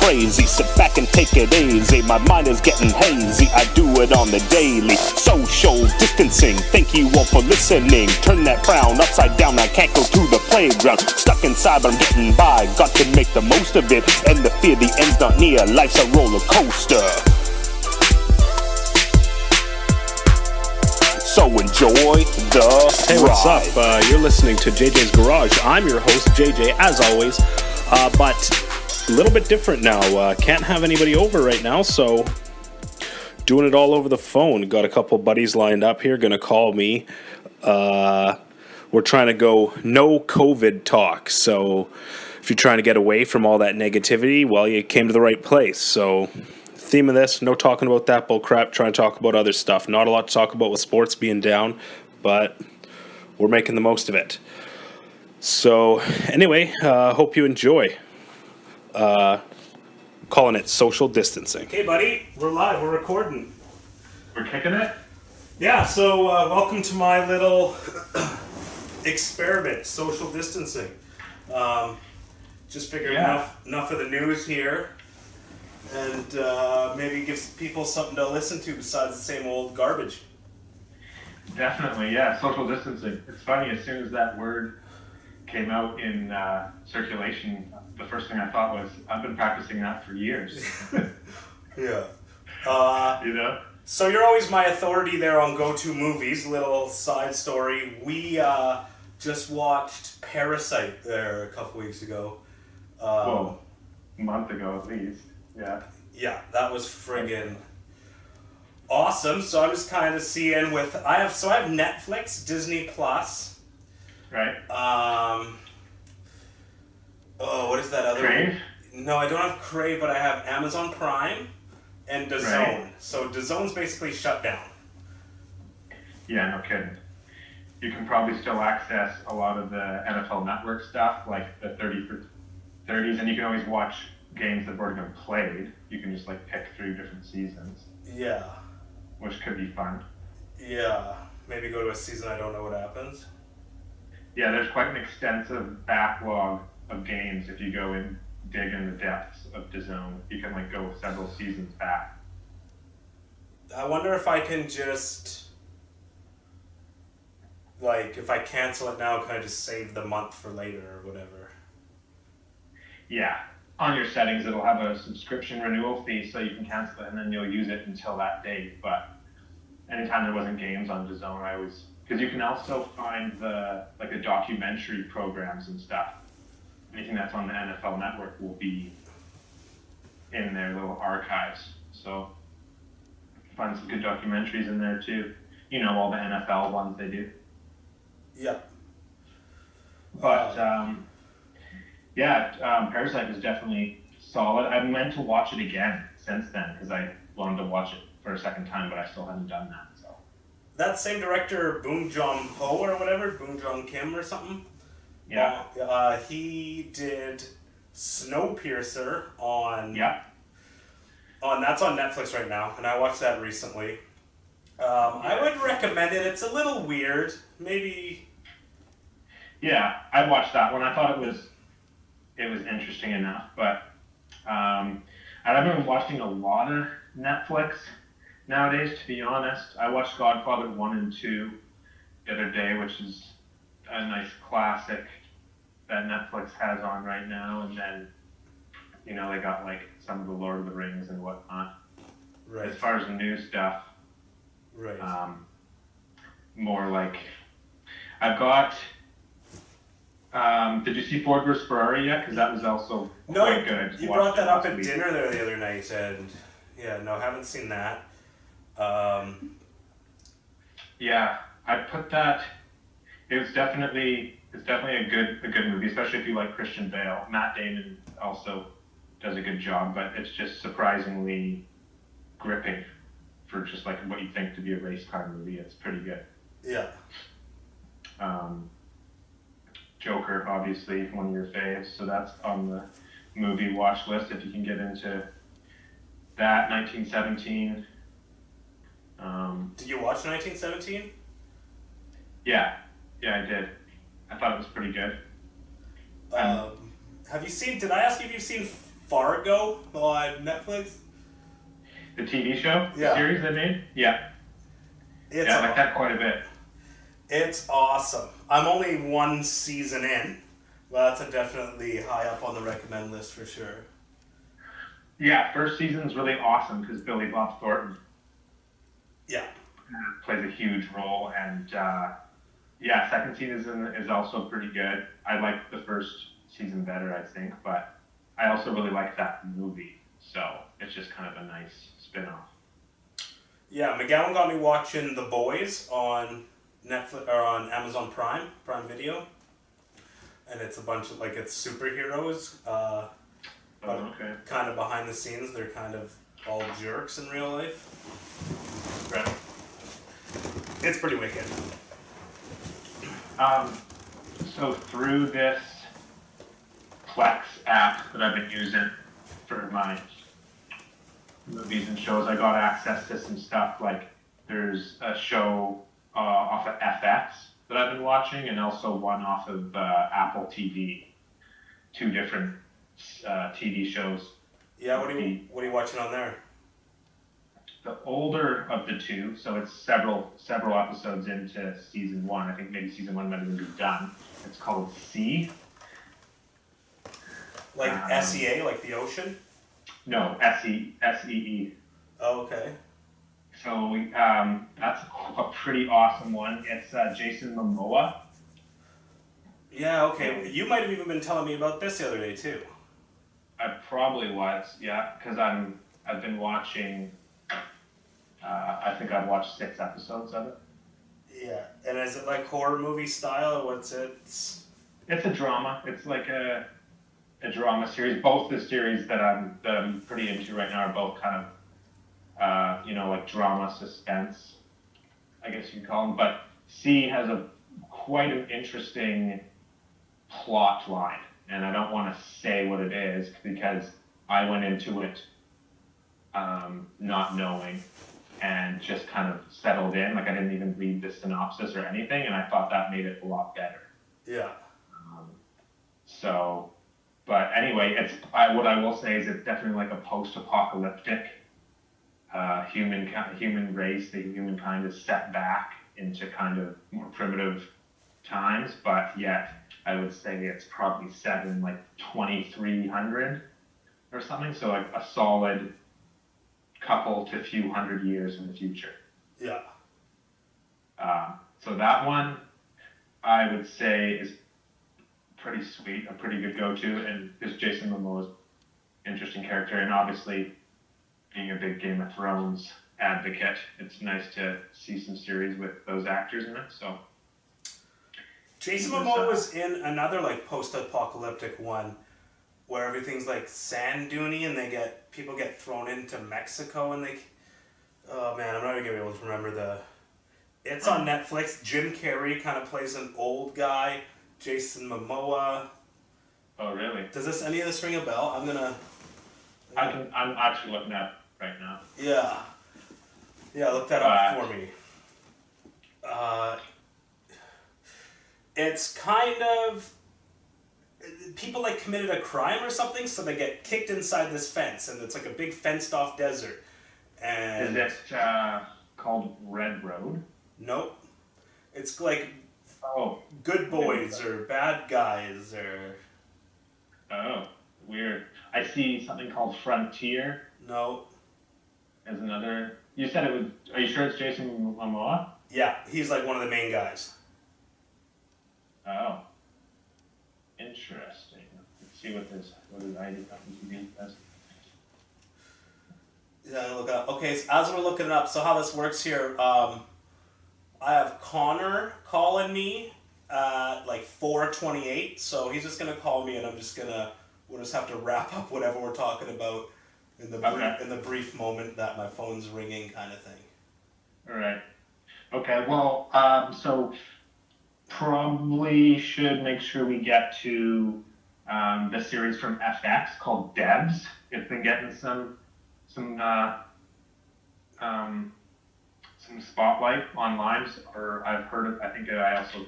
crazy. Sit back and take it easy. My mind is getting hazy. I do it on the daily. Social distancing. Thank you all for listening. Turn that frown upside down. I can't go to the playground. Stuck inside, but I'm getting by. Got to make the most of it. And the fear the end's not near. Life's a roller coaster. So enjoy the Hey, what's ride. up? You're listening to JJ's Garage. I'm your host, JJ, as always, but a little bit different now. Can't have anybody over right now, so doing it all over the phone. Got a couple buddies lined up here, gonna call me. We're trying to go no COVID talk, so if you're trying to get away from all that negativity, well, you came to the right place. So theme of this, no talking about that bull crap, trying to talk about other stuff. Not a lot to talk about with sports being down, but we're making the most of it. So anyway, hope you enjoy. Calling it social distancing. Hey buddy, we're live, we're recording. We're kicking it? Yeah, so welcome to my little experiment, social distancing. Just figured enough of the news here. And maybe gives people something to listen to besides the same old garbage. Definitely, yeah. Social distancing. It's funny, as soon as that word came out in circulation, the first thing I thought was, I've been practicing that for years. Yeah. You know? So you're always my authority there on go-to movies. Little side story. We just watched Parasite there a couple weeks ago. Well, a month ago at least. Yeah. Yeah, that was friggin' awesome. So I'm just kind of seeing I have Netflix, Disney Plus. Right. What is that other Crave? one? No, I don't have Crave, but I have Amazon Prime and DAZN. Right. So DAZN's basically shut down. Yeah, no kidding. You can probably still access a lot of the NFL Network stuff, like the 30 for 30s, and you can always watch games that have already been played. You can just pick through different seasons. Yeah. Which could be fun. Yeah. Maybe go to a season I don't know what happens. Yeah, there's quite an extensive backlog of games if you go and dig in the depths of DAZN. You can go several seasons back. I wonder if I can just if I cancel it now, can I just save the month for later or whatever? Yeah. On your settings, it'll have a subscription renewal fee, so you can cancel it and then you'll use it until that date. But anytime there wasn't games on DAZN, because you can also find the documentary programs and stuff. Anything that's on the NFL Network will be in their little archives. So you can find some good documentaries in there too. You know, all the NFL ones they do. Yeah. But Parasite was definitely solid. I meant to watch it again since then because I wanted to watch it for a second time, but I still haven't done that. So that same director, Bong Joon-ho or whatever, Bong Joon-kim or something. Yeah. He did Snowpiercer on. Yeah. That's on Netflix right now, and I watched that recently. I would recommend it. It's a little weird, maybe. Yeah, I watched that one. I thought it was interesting enough, but I've been watching a lot of Netflix nowadays, to be honest. I watched Godfather 1 and 2 the other day, which is a nice classic that Netflix has on right now, and then, they got some of the Lord of the Rings and whatnot. Right. As far as the new stuff, right. More I've got. Did you see Ford vs Ferrari yet? Because that was also quite good. You brought that up at dinner there the other night, and haven't seen that. Yeah, I put that. It's definitely a good movie, especially if you like Christian Bale. Matt Damon also does a good job, but it's just surprisingly gripping for just what you think to be a race car movie. It's pretty good. Yeah. Joker, obviously, one of your faves, so that's on the movie watch list if you can get into that. 1917. Did you watch 1917? Yeah, I did. I thought it was pretty good. Have you seen? Did I ask you if you've seen Fargo on Netflix? The TV show? Yeah. The series they made? Yeah. It's I like that quite a bit. It's awesome. I'm only one season in, but that's definitely high up on the recommend list for sure. Yeah, first season's really awesome because Billy Bob Thornton Yeah. plays a huge role, and second season is also pretty good. I like the first season better, I think, but I also really like that movie, so it's just kind of a nice spin-off. Yeah, McGowan got me watching The Boys on Netflix or on Amazon Prime Video, and it's a bunch of it's superheroes. But Okay. kind of behind the scenes, they're kind of all jerks in real life. Right. It's pretty wicked. So through this Plex app that I've been using for my movies and shows, I got access to some stuff like there's a show off of FX that I've been watching, and also one off of Apple TV. Two different TV shows. Yeah, what are you watching on there? The older of the two, so it's several episodes into season one. I think maybe season one might have been done. It's called Sea. Like SEA, like the ocean? No, SEE. Oh, okay. So that's a pretty awesome one. It's Jason Momoa. Yeah, okay. You might have even been telling me about this the other day too. I probably was, yeah, because I've been watching. I think I've watched 6 episodes of it. Yeah, and is it like horror movie style? What's it? It's a drama. It's like a drama series. Both the series that I'm pretty into right now are both kind of like drama suspense, I guess you could call them. But C has quite an interesting plot line, and I don't want to say what it is because I went into it not knowing and just kind of settled in. Like I didn't even read the synopsis or anything, and I thought that made it a lot better. Yeah. But anyway, what I will say is it's definitely like a post-apocalyptic human race. The humankind is set back into kind of more primitive times, but yet I would say it's probably set in like 2300 or something. So like a solid couple to few hundred years in the future. Yeah. So that one I would say is pretty sweet, a pretty good go-to, and because Jason Momoa's interesting character, and obviously being a big Game of Thrones advocate, it's nice to see some series with those actors in it. So Jason Momoa was in another like post-apocalyptic one where everything's like sand duney and people get thrown into Mexico and oh man, I'm not even gonna be able to remember it's on Netflix. Jim Carrey kind of plays an old guy. Jason Momoa. Oh really? Does any of this ring a bell? I'm actually looking at it right now. Yeah. Yeah, look that up for me. It's kind of people like committed a crime or something, so they get kicked inside this fence, and it's like a big fenced-off desert. And is it called Red Road? Nope. It's like good boys or bad guys or. Oh, weird. I see something called Frontier. No. As another. You said it was. Are you sure it's Jason Momoa? Yeah, he's like one of the main guys. Oh. Interesting. Let's see what his ID does. Yeah, look it up. Okay, so as we're looking it up, so how this works here, I have Connor calling me at like 4:28, so he's just gonna call me, and we'll just have to wrap up whatever we're talking about in the brief moment that my phone's ringing, kind of thing. All right. Okay. Well, so probably should make sure we get to the series from FX called Devs. It's been getting some spotlight online, or I've heard of. I think I also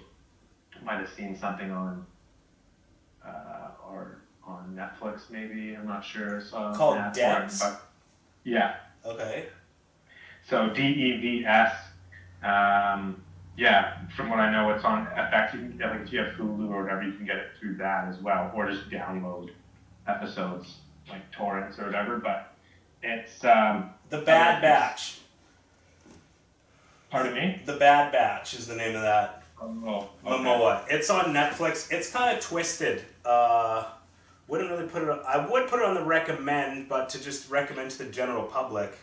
might have seen something on on Netflix, maybe. I'm not sure. So Called yeah, Devs? but yeah. Okay. So DEVS. Yeah, from what I know, it's on FX. You can get, like, if you have Hulu or whatever, you can get it through that as well, or just download episodes like torrents or whatever. But it's The Bad Batch. Pardon me? The Bad Batch is the name of that. Oh, okay. Momoa. It's on Netflix. It's kind of twisted. Wouldn't really put it on, I would put it on the recommend, but to just recommend to the general public.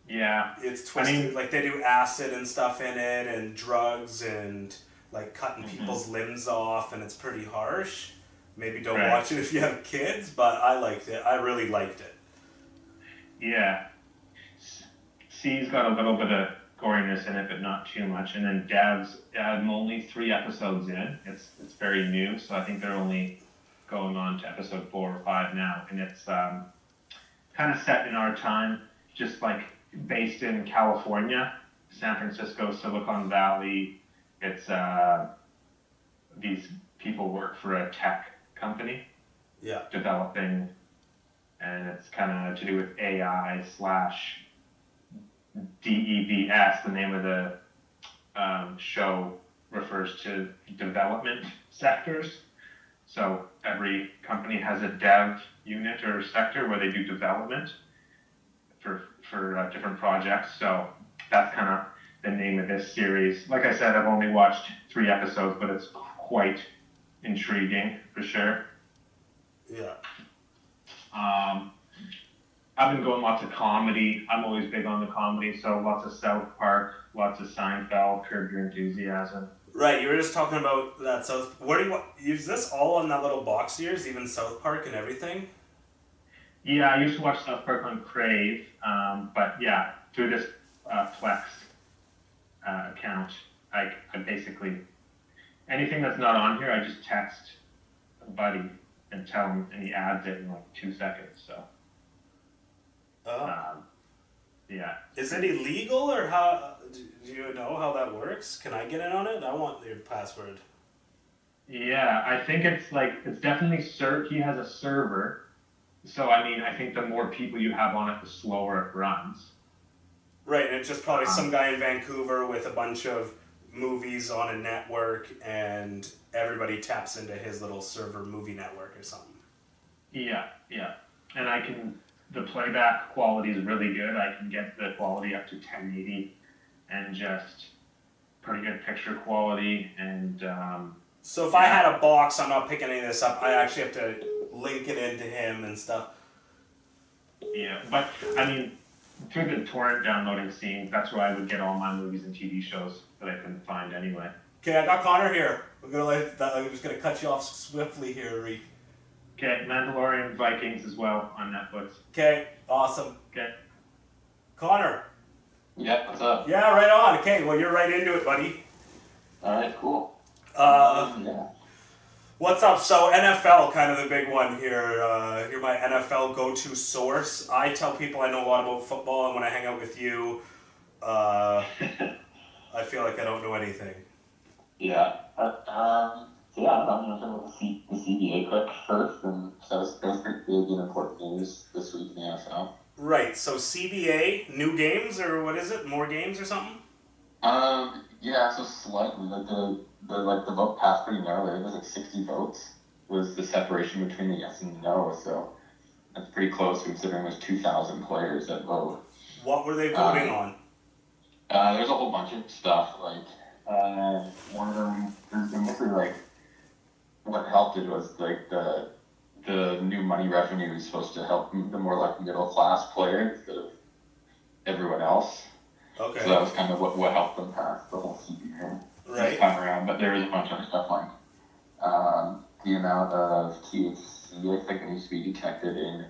Yeah. It's twisted. Like, they do acid and stuff in it, and drugs, and like cutting people's limbs off, and it's pretty harsh. Maybe don't watch it if you have kids, but I liked it. I really liked it. Yeah. C's got a little bit of goriness in it, but not too much. And then Devs, I'm only 3 episodes in. It's very new, so I think they're only going on to episode 4 or 5 now. And it's kind of set in our time, just like based in California, San Francisco, Silicon Valley. It's these people work for a tech company, developing, and it's kind of to do with AI / DEVS. The name of the show refers to development sectors. So every company has a dev unit or sector where they do development for different projects. So that's kind of the name of this series. Like I said, I've only watched 3 episodes, but it's quite intriguing for sure. Yeah. I've been going lots of comedy. I'm always big on the comedy, so lots of South Park, lots of Seinfeld, Curb Your Enthusiasm. Right, you were just talking about that South. Where do you use this all on that little box of yours, even South Park and everything? Yeah, I used to watch South Park on Crave, but yeah, through this Plex account, I basically, anything that's not on here, I just text a buddy and tell him, and he adds it in like 2 seconds. So, yeah. Is it illegal, or how? Do you know how that works? Can I get in on it? I want your password. Yeah, I think it's definitely he has a server. So, I mean, I think the more people you have on it, the slower it runs. Right, and it's just probably some guy in Vancouver with a bunch of movies on a network, and everybody taps into his little server movie network or something. Yeah. And the playback quality is really good. I can get the quality up to 1080 and just pretty good picture quality. And so if I had a box, I'm not picking any of this up, I actually have to link it into him and stuff. Yeah, but I mean, through the torrent downloading scene, that's where I would get all my movies and TV shows that I couldn't find anyway. Okay, I got Connor here. I'm just gonna cut you off swiftly here, Reek. Okay, Mandalorian Vikings as well on Netflix. Okay, awesome. Okay. Connor. Yeah, what's up? Yeah, right on. Okay, well, you're right into it, buddy. Alright, cool. Yeah. What's up? So NFL, kind of the big one here. You're my NFL go-to source. I tell people I know a lot about football, and when I hang out with you, I feel like I don't know anything. Yeah. So yeah, I'm going to talk about the CBA quick first, and so those pretty big and important news this week in the NFL. Right, so CBA, new games, or what is it? More games or something? Yeah, so slightly, the vote passed pretty narrowly. It was like 60 votes was the separation between the yes and the no, so that's pretty close considering there's 2,000 players that vote. What were they voting on? There's a whole bunch of stuff, like, one of them, mostly like, what helped it was like the new money revenue is supposed to help the more like middle class player instead of everyone else. Okay. So that was kind of what helped them pass the whole CBA this time around. But there is a bunch of other stuff like the amount of THC I think that needs to be detected in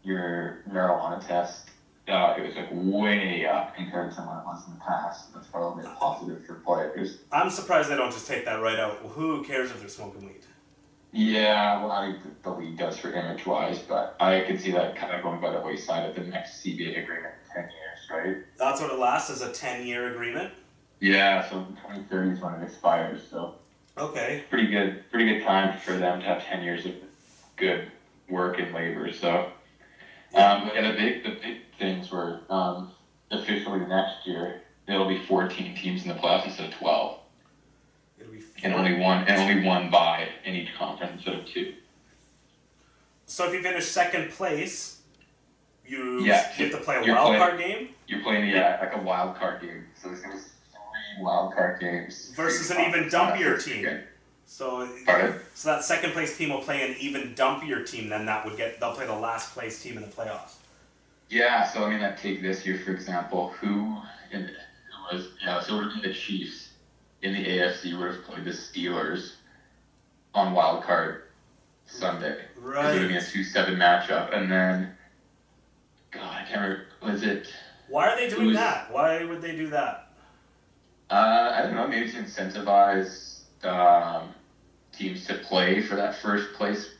your marijuana test. It was like way up compared to what it was in the past. That's probably a positive for players. I'm surprised they don't just take that right out. Who cares if they're smoking weed? Yeah, well, the league does for image-wise, but I could see that kind of going by the wayside of the next CBA agreement in 10 years, right? That's what it lasts, is a 10-year agreement? Yeah, so 2030 is when it expires, so... Okay. Pretty good time for them to have 10 years of good work and labor. So, and the big things were officially next year it'll be 14 teams in the playoffs instead of 12, It'll be and only one bye in each conference instead of 2. So if you finish second place, you have to play a wild card game? You're playing like a wild card game. So there's going to be 3 wild card games. Versus an even dumpier team. So that second place team will play an even dumpier team, then they'll play the last place team in the playoffs. Yeah, so I mean, like take this year for example, so it would have been the Chiefs in the AFC would have played the Steelers on wild card Sunday. Right. It would have been a 2-7 matchup, and then God, I can't remember. Was it? Why are they doing that? Why would they do that? I don't know. Maybe to incentivize teams to play for that first place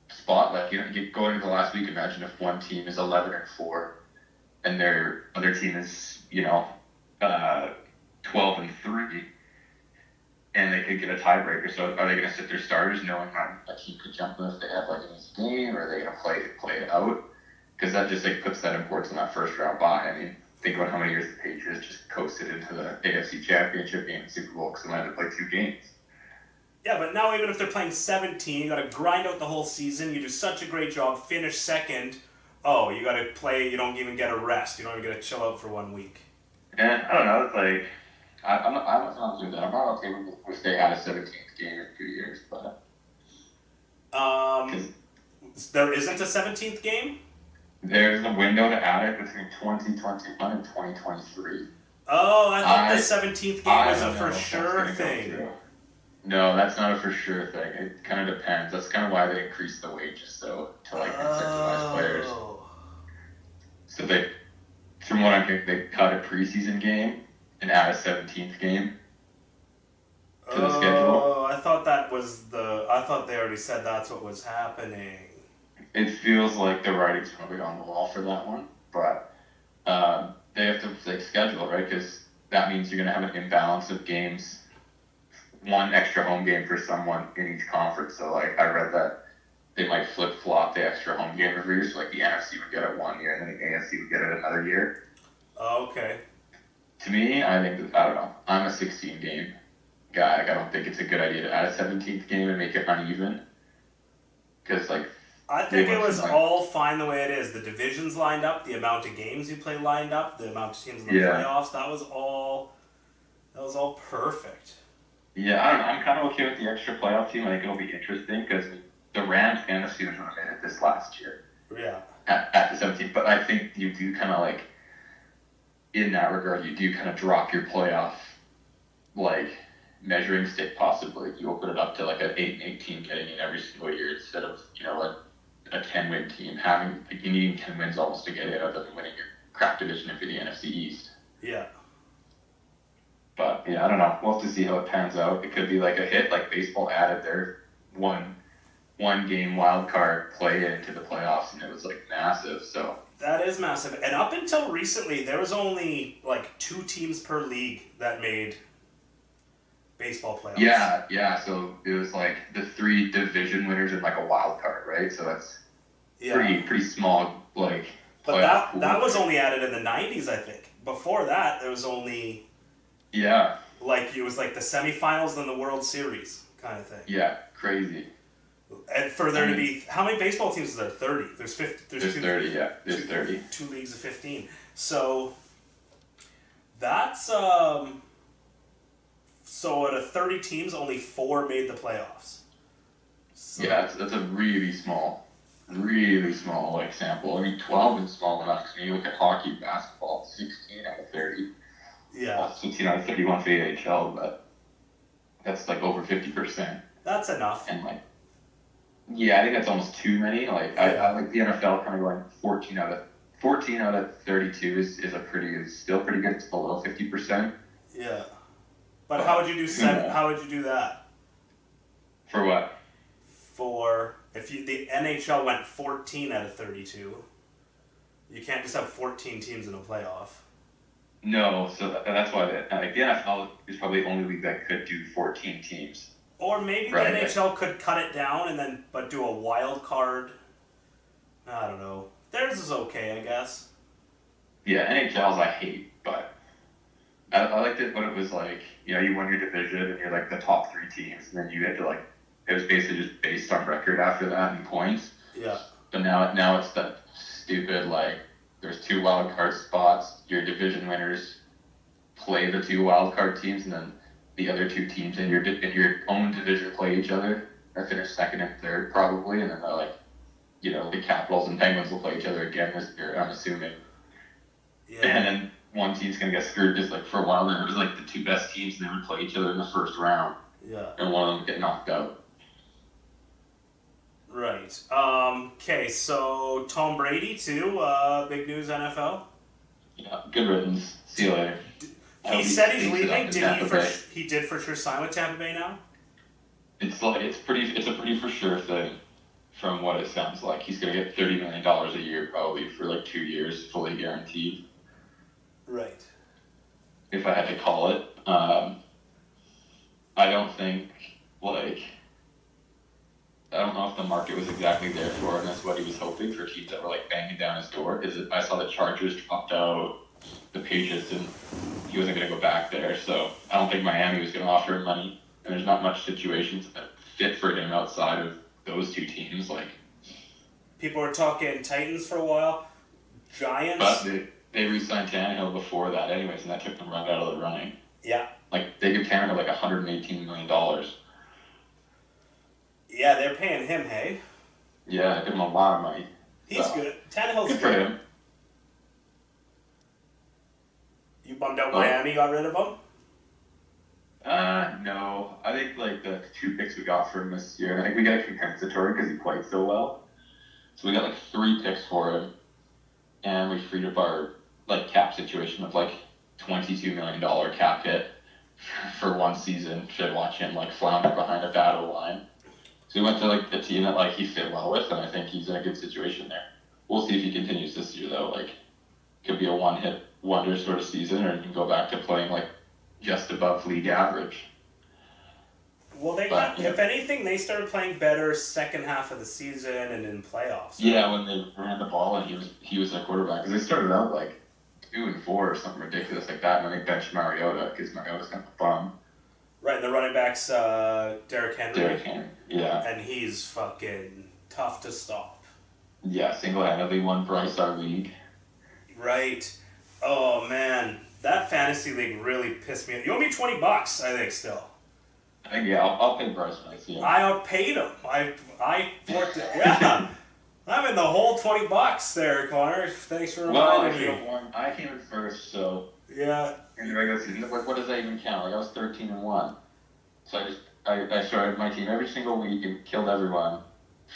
spot. Like you go into the last week. Imagine if one team is 11-4, and their other team is 12-3, and they could get a tiebreaker. So are they going to sit their starters knowing that a team could jump them if they have like an easy game, or are they going to play it out? Because that just like puts that importance on that first round bye. I mean, think about how many years the Patriots just coasted into the AFC Championship game and Super Bowl because they had to play 2 games. Yeah, but now even if they're playing 17, you got to grind out the whole season. You do such a great job, finish second. Oh, you got to play. You don't even get a rest. You don't even get to chill out for 1 week. And I don't know. It's like I'm not doing that. I'm not okay with they had a 17th game in 2 years, but there isn't a 17th game. There's a window to add it between 2021 and 2023. Oh, I thought the 17th game was a for sure thing. No, that's not a for sure thing. It kind of depends. That's kind of why they increased the wages to like incentivize players. So from what I'm hearing, they cut a preseason game and add a 17th game to the schedule. Oh, I thought they already said that's what was happening. It feels like the writing's probably on the wall for that one, but they have to schedule, right? Because that means you're going to have an imbalance of games, one extra home game for someone in each conference. So, I read that they might flip-flop the extra home game every year. So, the NFC would get it 1 year, and then the AFC would get it another year. Oh, okay. To me, I think I don't know. I'm a 16-game guy. I don't think it's a good idea to add a 17th game and make it uneven. Because, I think it was all fine the way it is. The divisions lined up, the amount of games you play lined up, the amount of teams in the playoffs. That was all perfect. Yeah, I don't know. I'm kind of okay with the extra playoff team. I think it'll be interesting because the Rams and the Steelers were in it this last year. Yeah. At the 17th, but I think you do kind of in that regard, you do kind of drop your playoff measuring stick possibly. You open it up to an 8-8 team getting in every single year instead of a 10-win team you needing 10 wins almost to get in other than winning your crap division if you're the NFC East. Yeah. But yeah, I don't know. We'll have to see how it pans out. It could be a hit like baseball added their one game wild card play into the playoffs, and it was massive. So that is massive. And up until recently, there was only 2 teams per league that made baseball playoffs. Yeah. So it was the 3 division winners and a wild card, right? So that's pretty small. But that was only added in the 90s, I think. Before that, there was only it was the semifinals then the World Series kind of thing. Yeah, crazy. And for there to be how many baseball teams is there? 30. There's 50. There's 30. Yeah, there's 30. 2 leagues of 15. So that's so out of 30 teams, only 4 made the playoffs. So, yeah, that's a really small sample. I mean, 12 is small enough because when you look at hockey, basketball, 16 out of 30. Yeah. Well, 16 out of 31 for the AHL, but that's over 50%. That's enough. And I think that's almost too many. I like the NFL kind of going 14 out of 32 is still pretty good. It's below 50%. Yeah. But how would you do 7? How would you do that? For what? For if the NHL went 14 out of 32, you can't just have 14 teams in a playoff. No, so that's why the NFL is probably the only league that could do 14 teams. Or maybe Right. the NHL could cut it down but do a wild card. I don't know. Theirs is okay, I guess. Yeah, NHL's I hate, but I liked it when it was like, you won your division and you're like the top 3 teams, and then you had to like, it was basically just based on record after that and points. Yeah. But now it's that stupid, like, there's 2 wild card spots, your division winners play the 2 wild card teams, and then the other 2 teams in your own division play each other. Or finish second and third probably, and then they're like, the Capitals and Penguins will play each other again this year, I'm assuming. Yeah. And then one team's gonna get screwed because like for a while there it was like the 2 best teams and they would play each other in the first round. Yeah. And one of them would get knocked out. Right. Okay, so Tom Brady too, big news NFL. Yeah, good riddance. See you later. He said he's takes it up leaving. to Tampa Bay. He did for sure sign with Tampa Bay now? It's a pretty for sure thing from what it sounds like. He's gonna get $30 million a year probably for like 2 years, fully guaranteed. Right. If I had to call it. I don't think I don't know if the market was exactly there for him. That's what he was hoping for, teams that were like banging down his door. Because I saw the Chargers dropped out, the Patriots, and he wasn't going to go back there. So I don't think Miami was going to offer him money. And there's not much situations that fit for him outside of those 2 teams. Like, people were talking Titans for a while, Giants. but they re-signed Tannehill before that, anyways, and that took them right out of the running. Yeah. Like they give Tannehill like $118 million. Yeah, they're paying him, hey? Yeah, give him a lot of money. He's So, good. Tannehill's Good for good. him. You bummed out Miami, got rid of him? No. I think like the 2 picks we got for him this year, and I think we got a compensatory because he played so well. So we got like 3 picks for him, and we freed up our like cap situation of like $22 million cap hit for 1 season. Should watch him like flounder behind a bad O-line. So he went to like the team that like he fit well with, and I think he's in a good situation there. We'll see if he continues this year though. Like, could be a one-hit wonder sort of season, or he can go back to playing like just above league average. Well, if anything, they started playing better second half of the season and in playoffs. Yeah, when they ran the ball and he was their quarterback, because they started out like 2-4 or something ridiculous like that, and then they benched Mariota because Mariota's kind of a bum. Right, and the running back's Derrick Henry. Derrick Henry, yeah. And he's fucking tough to stop. Yeah, single-handedly won Bryce our league. Right. Oh, man. That fantasy league really pissed me off. You owe me $20, I think, still. I think, yeah, I'll pay Bryce when I see him. I outpaid him. I worked it. Yeah. I'm in the whole $20 there, Connor. Thanks for reminding me. I came in first, so Yeah. in the regular season, what does that even count? Like, I was 13-1. So I started my team every single week and killed everyone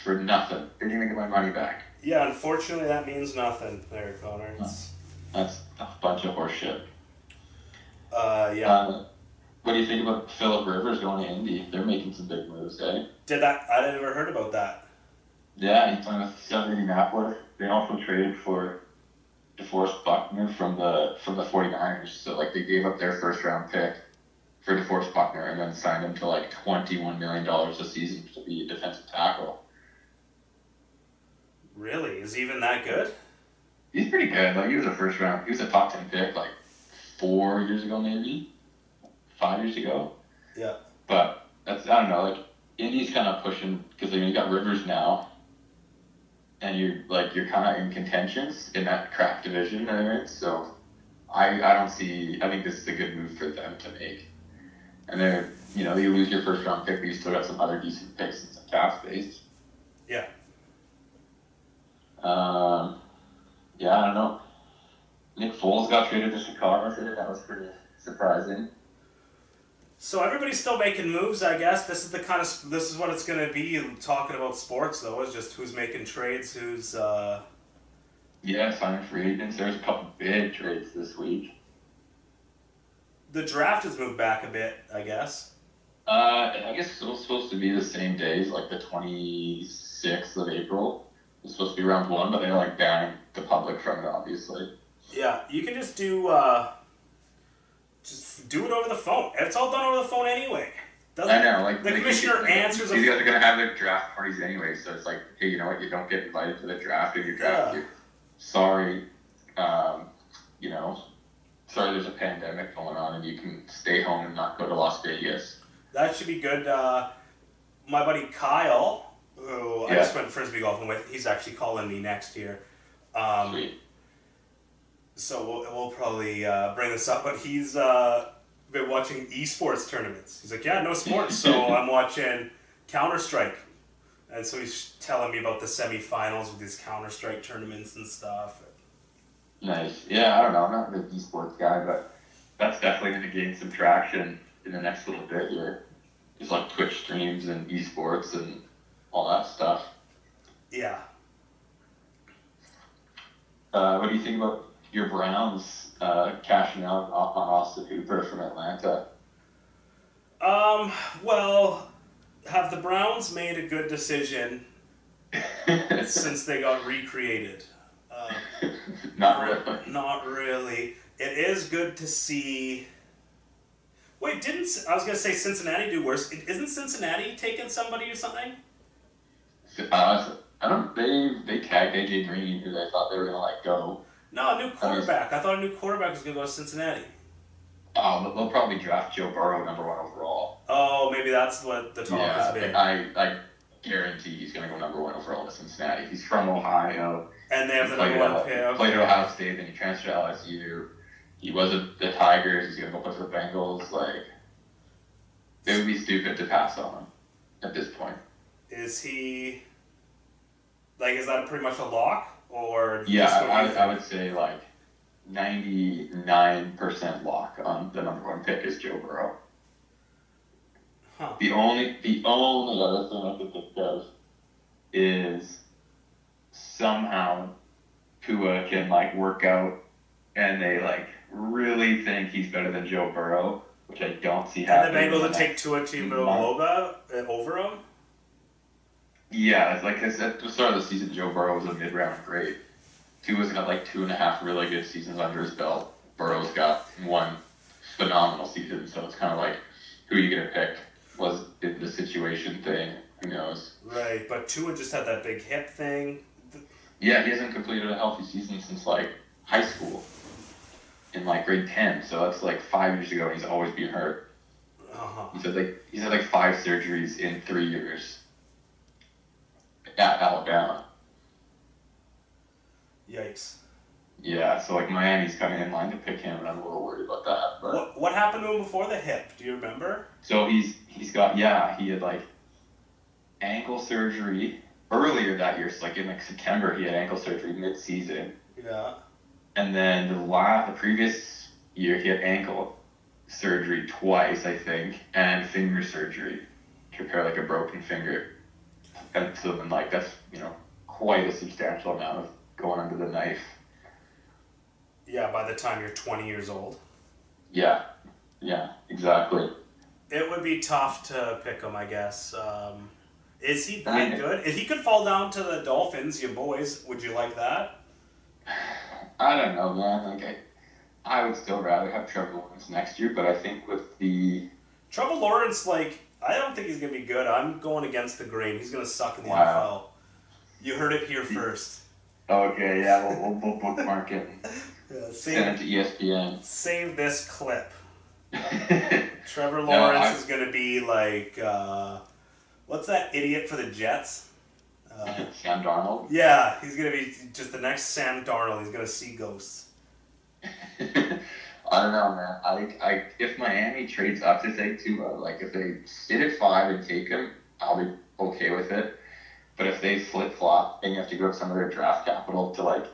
for nothing. Didn't even get my money back. Yeah, unfortunately, that means nothing there, Connor. That's a bunch of horse shit. Yeah. What do you think about Phillip Rivers going to Indy? They're making some big moves, eh? I never heard about that. Yeah, he's playing with Southern Indianapolis. They also traded for DeForest Buckner from the 49ers. So, like, they gave up their first-round pick for DeForest Buckner and then signed him to, like, $21 million a season to be a defensive tackle. Really? Is he even that good? He's pretty good. Like, he was a top 10 pick, like, 4 years ago, maybe. 5 years ago. Yeah. But I don't know, like, Indy's kind of pushing, because you got Rivers now, and you're kind of in contentions in that crap division, right? So I think this is a good move for them to make. And then, you lose your first round pick, but you still got some other decent picks and some cap space. Yeah. Yeah, I don't know. Nick Foles got traded to Chicago, so that was pretty surprising. So everybody's still making moves, I guess. This is what it's gonna be. Talking about sports, though, is just who's making trades, who's. Yeah, signing free agents. There's a couple big trades this week. The draft has moved back a bit, I guess. I guess it was supposed to be the same days, like the 26th of April. It was supposed to be round 1, but they're like banning the public from it, obviously. Yeah, you can just do it over the phone. It's all done over the phone anyway. Doesn't, I know, like the commissioner answers these guys are gonna have their draft parties anyway, so it's like, hey, you know what? You don't get invited to the draft if you draft you. Sorry, you know, sorry, there's a pandemic going on, and you can stay home and not go to Las Vegas. That should be good. My buddy Kyle, who I just went frisbee golfing with, he's actually calling me next year. Sweet. So we'll probably bring this up, but he's been watching esports tournaments. He's like, yeah, no sports, so I'm watching Counter-Strike. And so he's telling me about the semifinals with these Counter-Strike tournaments and stuff. Nice. Yeah, I don't know. I'm not a big esports guy, but that's definitely going to gain some traction in the next little bit here. Just like Twitch streams and esports and all that stuff. Yeah. What do you think about your Browns cashing out on Austin Hooper from Atlanta? Well, have the Browns made a good decision since they got recreated? Not really. Not really. It is good to see. Wait, I was gonna say Cincinnati do worse? Isn't Cincinnati taking somebody or something? I don't. They tagged AJ Green, who they thought they were gonna let go. No, a new quarterback. I thought a new quarterback was gonna go to Cincinnati. Oh, they'll probably draft Joe Burrow #1 overall. Oh, maybe that's what the talk has been. I guarantee he's gonna go #1 overall to Cincinnati. He's from Ohio. And they have the #1 pick. Played at Ohio State, then he transferred to LSU. He was at the Tigers. He's gonna go play for the Bengals. Like, it would be stupid to pass on him at this point. Is he? Like, is that pretty much a lock, or? Yeah, I would say like 99% lock on the #1 pick is Joe Burrow. Huh. The only other thing I could think of is somehow Tua can like work out, and they like really think he's better than Joe Burrow, which I don't see happening. And the Bengals would take Tua Tagovailoa over him? Yeah, it's like at the start of the season, Joe Burrow was a mid-round grade. Tua's got like 2.5 really good seasons under his belt. Burrow's got one phenomenal season, so it's kind of like, who are you going to pick? Was it the situation thing? Who knows? Right, but Tua just had that big hip thing. Yeah, he hasn't completed a healthy season since like high school, in like grade 10. So that's like 5 years ago. And he's always been hurt. Uh-huh. He's had like 5 surgeries in 3 years at Alabama. Yikes. Yeah, so like Miami's coming in line to pick him, and I'm a little worried about that. But what happened to him before the hip? Do you remember? So he had like ankle surgery earlier that year. So like in like September, he had ankle surgery mid-season. Yeah. And then the previous year, he had ankle surgery twice, I think, and finger surgery to repair like a broken finger. And so then like that's, you know, quite a substantial amount of going under the knife. Yeah, by the time you're 20 years old. Yeah, exactly. It would be tough to pick him, I guess. Is he pretty good? If he could fall down to the Dolphins, your boys, would you like that? I don't know, man. Like I would still rather have Trevor Lawrence next year, but I think with the Trevor Lawrence, like, I don't think he's gonna be good. I'm going against the grain. He's gonna suck in the NFL. You heard it here first. Okay, yeah, we'll bookmark it. Send it to ESPN. Save this clip. Trevor Lawrence is going to be like, what's that idiot for the Jets? Sam Darnold? Yeah, he's going to be just the next Sam Darnold. He's going to see ghosts. I don't know, man. I if Miami trades up to take Tua, like if they sit at 5 and take him, I'll be okay with it. But if they flip-flop and you have to give up some of their draft capital to like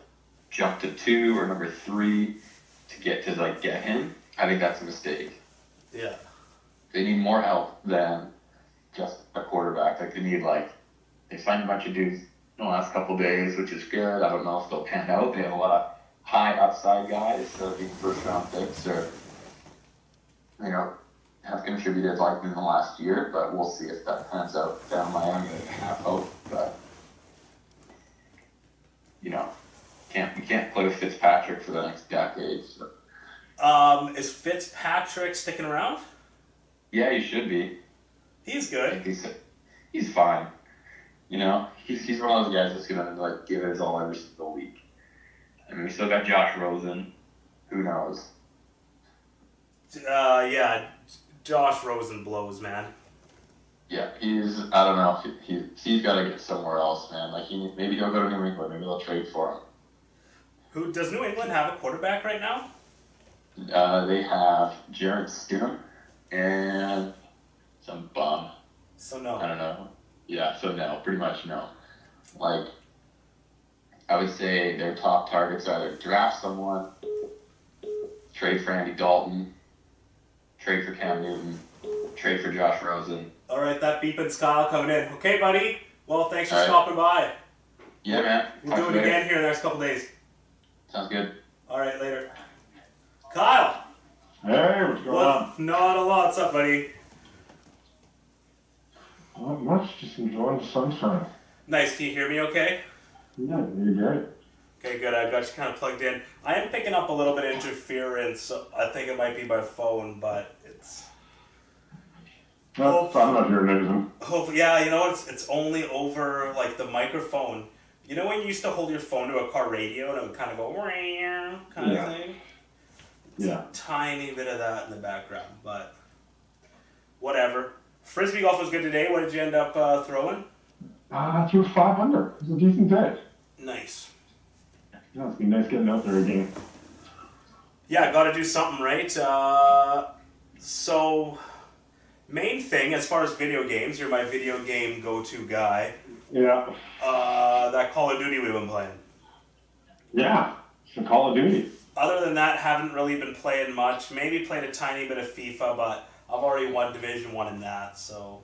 jump to 2 or 3 to get him, I think that's a mistake. Yeah. They need more help than just a quarterback. Like they signed a bunch of dudes in the last couple of days, which is good. I don't know if they'll pan out. They have a lot of high upside guys, so being first round picks or, you know, have contributed like in the last year, but we'll see if that pans out down Miami. I have hope, but you know, we can't play with Fitzpatrick for the next decade. So. Is Fitzpatrick sticking around? Yeah, he should be. He's good. He's fine. You know, he's one of those guys that's gonna like give it his all every single week. I mean, we still got Josh Rosen. Who knows? Yeah, Josh Rosen blows, man. Yeah, I don't know. He's got to get somewhere else, man. Like, maybe he'll go to New England. Maybe they'll trade for him. Who does New England have a quarterback right now? They have Jarrett Stidham and some bum. So no. I don't know. Yeah, so no. Pretty much no. Like, I would say their top targets are either draft someone, trade for Andy Dalton, trade for Cam Newton, trade for Josh Rosen. All right, that beeping Kyle coming in. Okay, buddy. Well, thanks for All right. stopping by. Yeah, man. We'll do it again here in the next couple days. Sounds good. All right, later. Kyle. Hey, what's going on? Not a lot. What's up, buddy? Not much, just enjoying the sunshine. Nice. Can you hear me okay? Yeah, you're great. Okay, good. I've got you kind of plugged in. I am picking up a little bit of interference. So I think it might be my phone, but it's... No, I'm not hearing anything. Hopefully, yeah, you know what? It's only over, like, the microphone. You know when you used to hold your phone to a car radio and it would kind of go, kind of thing? Yeah. Tiny bit of that in the background, but whatever. Frisbee golf was good today. What did you end up throwing? Threw 5 under. It was a decent day. Nice. Yeah, it's been nice getting out there again. Yeah, got to do something, right? So, main thing, as far as video games, you're my video game go-to guy. Yeah. That Call of Duty we've been playing. Yeah, it's a Call of Duty. Other than that, haven't really been playing much. Maybe played a tiny bit of FIFA, but I've already won Division 1 in that, so...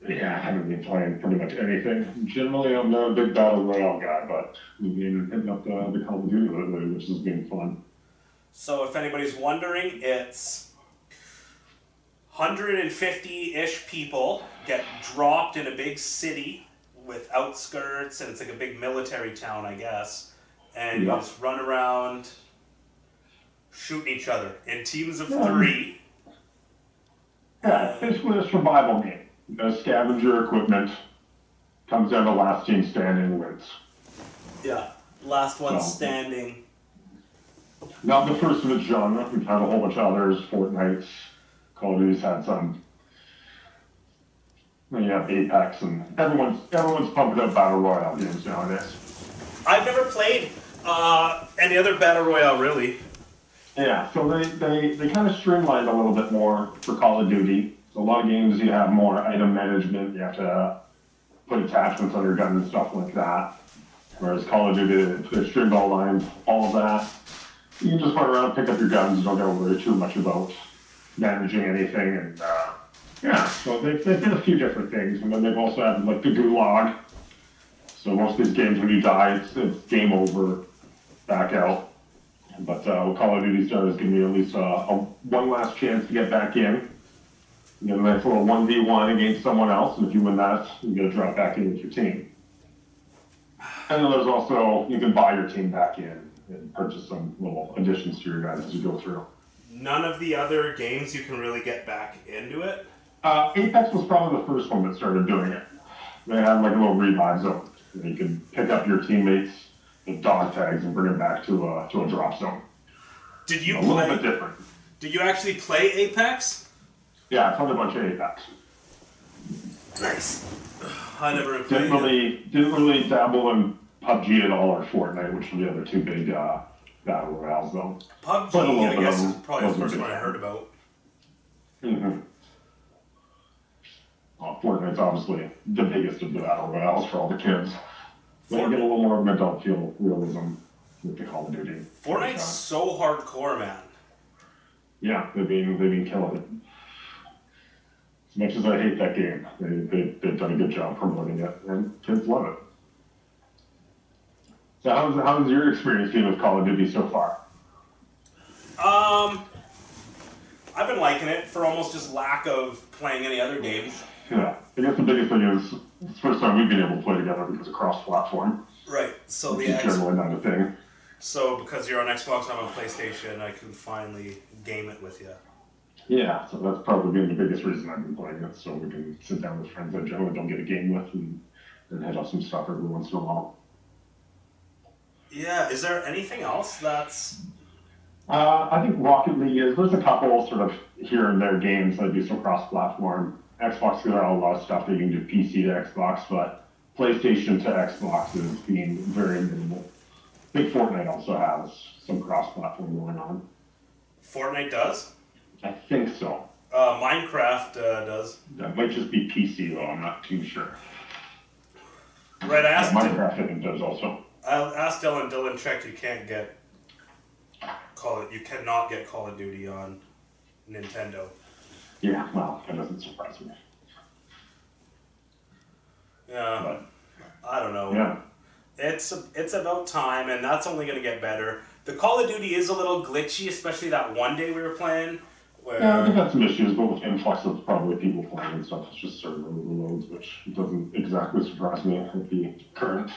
Yeah, I haven't been playing pretty much anything. Generally, I'm not a big Battle Royale guy, but we've been hitting up the Call of Duty lately, which has been fun. So if anybody's wondering, it's 150-ish people get dropped in a big city with outskirts, and it's like a big military town, I guess. And you just run around shooting each other in teams of 3. Yeah, it's basically a survival game. Scavenger equipment, comes down to last team standing wins. Yeah, last one standing. Not the first of its genre. We've had a whole bunch of others. Fortnite, Call of Duty's had some. You have Apex, and everyone's pumping up Battle Royale games nowadays. I've never played any other Battle Royale, really. Yeah, so they kind of streamlined a little bit more for Call of Duty. So a lot of games you have more item management, you have to put attachments on your gun and stuff like that. Whereas Call of Duty, they streamlined all of that. You can just run around and pick up your guns, you don't got to worry too much about managing anything. And so they've did a few different things. And then they've also had like the Gulag. So most of these games, when you die, it's game over, back out. But what Call of Duty's done is give you at least one last chance to get back in. You get a nice little 1v1 against someone else, and if you win that, you get to drop back in with your team. And then there's also, you can buy your team back in and purchase some little additions to your guys as you go through. None of the other games you can really get back into it? Apex was probably the first one that started doing it. They had like a little revive zone. And you could pick up your teammates with dog tags and bring them back to a drop zone. Did you a little bit different. Did you actually play Apex? Yeah, I played a bunch of Apex. Nice. I never played Didn't really dabble in PUBG at all or Fortnite, which are the other two big battle royales though. PUBG, I guess, is probably the first one I heard about. Mm-hmm. Well, Fortnite's obviously the biggest of the battle royales for all the kids. They get a little more of an adult feel realism with the Call of Duty. Fortnite's so hardcore, man. Yeah, they've been killing it. As much as I hate that game, they've done a good job promoting it, and kids love it. So how's your experience been with Call of Duty so far? I've been liking it for almost just lack of playing any other games. Yeah, I guess the biggest thing is it's the first time we've been able to play together because of cross-platform. Right. So which is generally not a thing. So because you're on Xbox and I'm on PlayStation, I can finally game it with you. Yeah, so that's probably been the biggest reason I've been playing it, so we can sit down with friends I generally don't get a game with and head off some stuff every once in a while. Yeah, is there anything else that's... I think Rocket League there's a couple sort of here and there games that do some cross-platform. Xbox has got a lot of stuff that you can do PC to Xbox, but PlayStation to Xbox is being very minimal. I think Fortnite also has some cross-platform going on. Fortnite does? I think so. Minecraft does. That might just be PC though, I'm not too sure. Right, Minecraft I think does also. I asked Dylan. Dylan checked. You cannot get Call of Duty on Nintendo. Yeah, well, that doesn't surprise me. Yeah, but, I don't know. Yeah. It's about time, and that's only going to get better. The Call of Duty is a little glitchy, especially that one day we were playing. Where... Yeah, they've had some issues, but with influx of probably people playing and stuff, it's just server overloads, which doesn't exactly surprise me at the current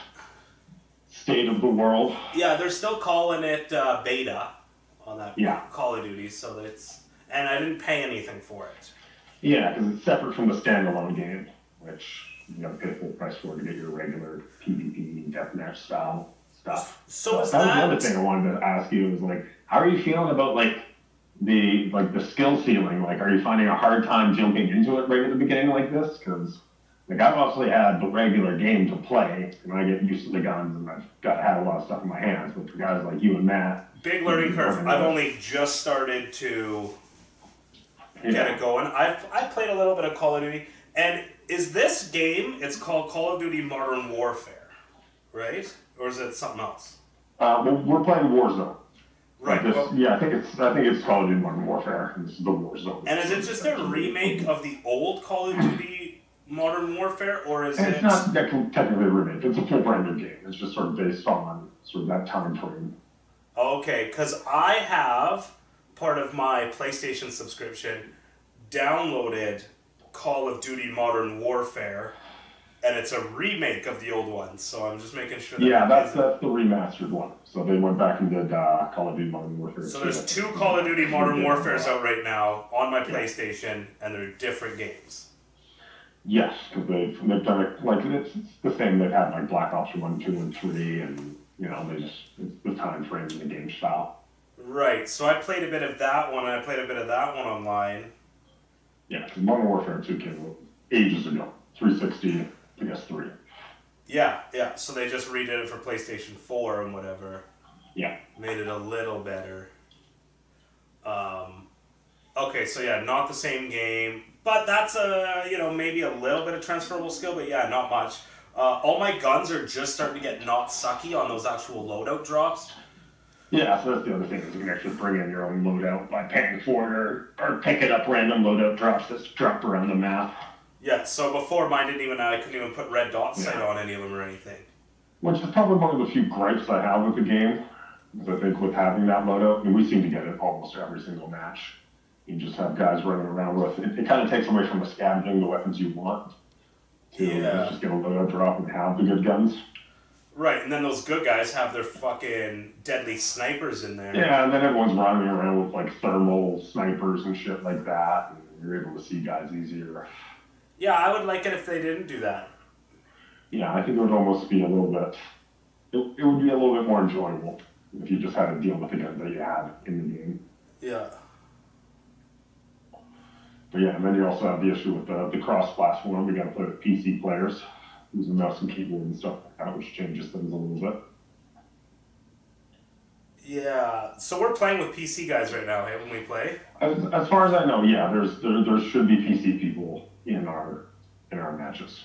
state of the world. Yeah, they're still calling it beta on that Call of Duty, so it's... And I didn't pay anything for it. Yeah, because it's separate from the standalone game, which you got to pay full price for to get your regular PvP, deathmatch style stuff. So that was the other thing I wanted to ask you was like, how are you feeling about the skill ceiling? Like, are you finding a hard time jumping into it right at the beginning like this? Because like I've obviously had the regular game to play, and I get used to the guns, and I've got to have a lot of stuff in my hands. But for guys like you and Matt, big learning curve. I've only just started to get it going. I played a little bit of Call of Duty, and is this game? It's called Call of Duty Modern Warfare, right? Or is it something else? We're playing Warzone. Right. I think it's Call of Duty Modern Warfare. And this is the Warzone. And is it just a remake of the old Call of Duty Modern Warfare, or is It's not technically a remake. It's a full brand new game. It's just sort of based on sort of that time frame. Okay, because I have part of my PlayStation subscription downloaded Call of Duty Modern Warfare, and it's a remake of the old one. So I'm just making sure. That's the remastered one. So they went back and did Call of Duty Modern Warfare. So there's two Call of Duty Modern Warfares out right now on my PlayStation, and they're different games. Yes, because they've done it like it's the same. They've had like Black Ops 1, 2, and 3, and it's the time frame and the game style. Right. So I played a bit of that one, and I played a bit of that one online. Yeah, because Modern Warfare 2 came out ages ago. 360, PS3. Yeah. So they just redid it for PlayStation 4 and whatever. Yeah. Made it a little better. Okay, so yeah, not the same game, but that's maybe a little bit of transferable skill, but yeah, not much. All my guns are just starting to get not sucky on those actual loadout drops. Yeah, so that's the other thing is you can actually bring in your own loadout by paying for it or picking up random loadout drops that's dropped around the map. Yeah, so before mine I couldn't even put red dot sight on any of them or anything. Which is probably one of the few gripes I have with the game. Because I think with having that loadout, we seem to get it almost every single match. You just have guys running around with it. It kind of takes away from the scavenging the weapons you want. Just get a loadout drop and have the good guns. Right, and then those good guys have their fucking deadly snipers in there. Yeah, and then everyone's running around with like thermal snipers and shit like that, and you're able to see guys easier. Yeah, I would like it if they didn't do that. Yeah, I think it would almost be a little bit... It would be a little bit more enjoyable if you just had to deal with the guns that you had in the game. Yeah. But yeah, and then you also have the issue with the cross-platform. We got to play with PC players using mouse and keyboard and stuff like that, which changes things a little bit. Yeah, so we're playing with PC guys right now, hey, when we play? As far as I know, yeah, there should be PC people in our matches.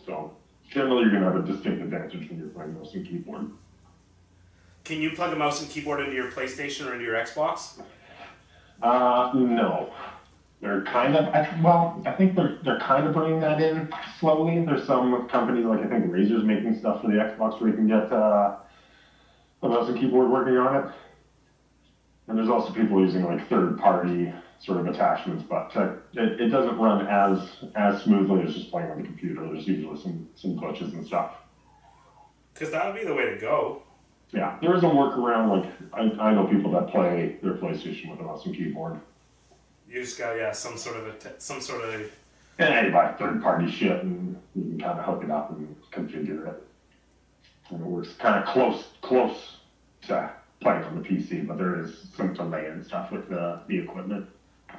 So generally, you're gonna have a distinct advantage when you're playing mouse and keyboard. Can you plug a mouse and keyboard into your PlayStation or into your Xbox? No. They're kind of, I think they're kind of bringing that in slowly. There's some companies, like I think Razer's making stuff for the Xbox where you can get a mouse and keyboard working on it. And there's also people using like third-party sort of attachments, but it doesn't run as smoothly as just playing on the computer. There's usually some glitches and stuff. Because that would be the way to go. Yeah, there is a workaround. Like I know people that play their PlayStation with a mouse and keyboard. You just got some sort of And you buy third-party shit, and you can kind of hook it up and configure it. And it works kind of close to playing on the PC, but there is some delay and stuff with the equipment.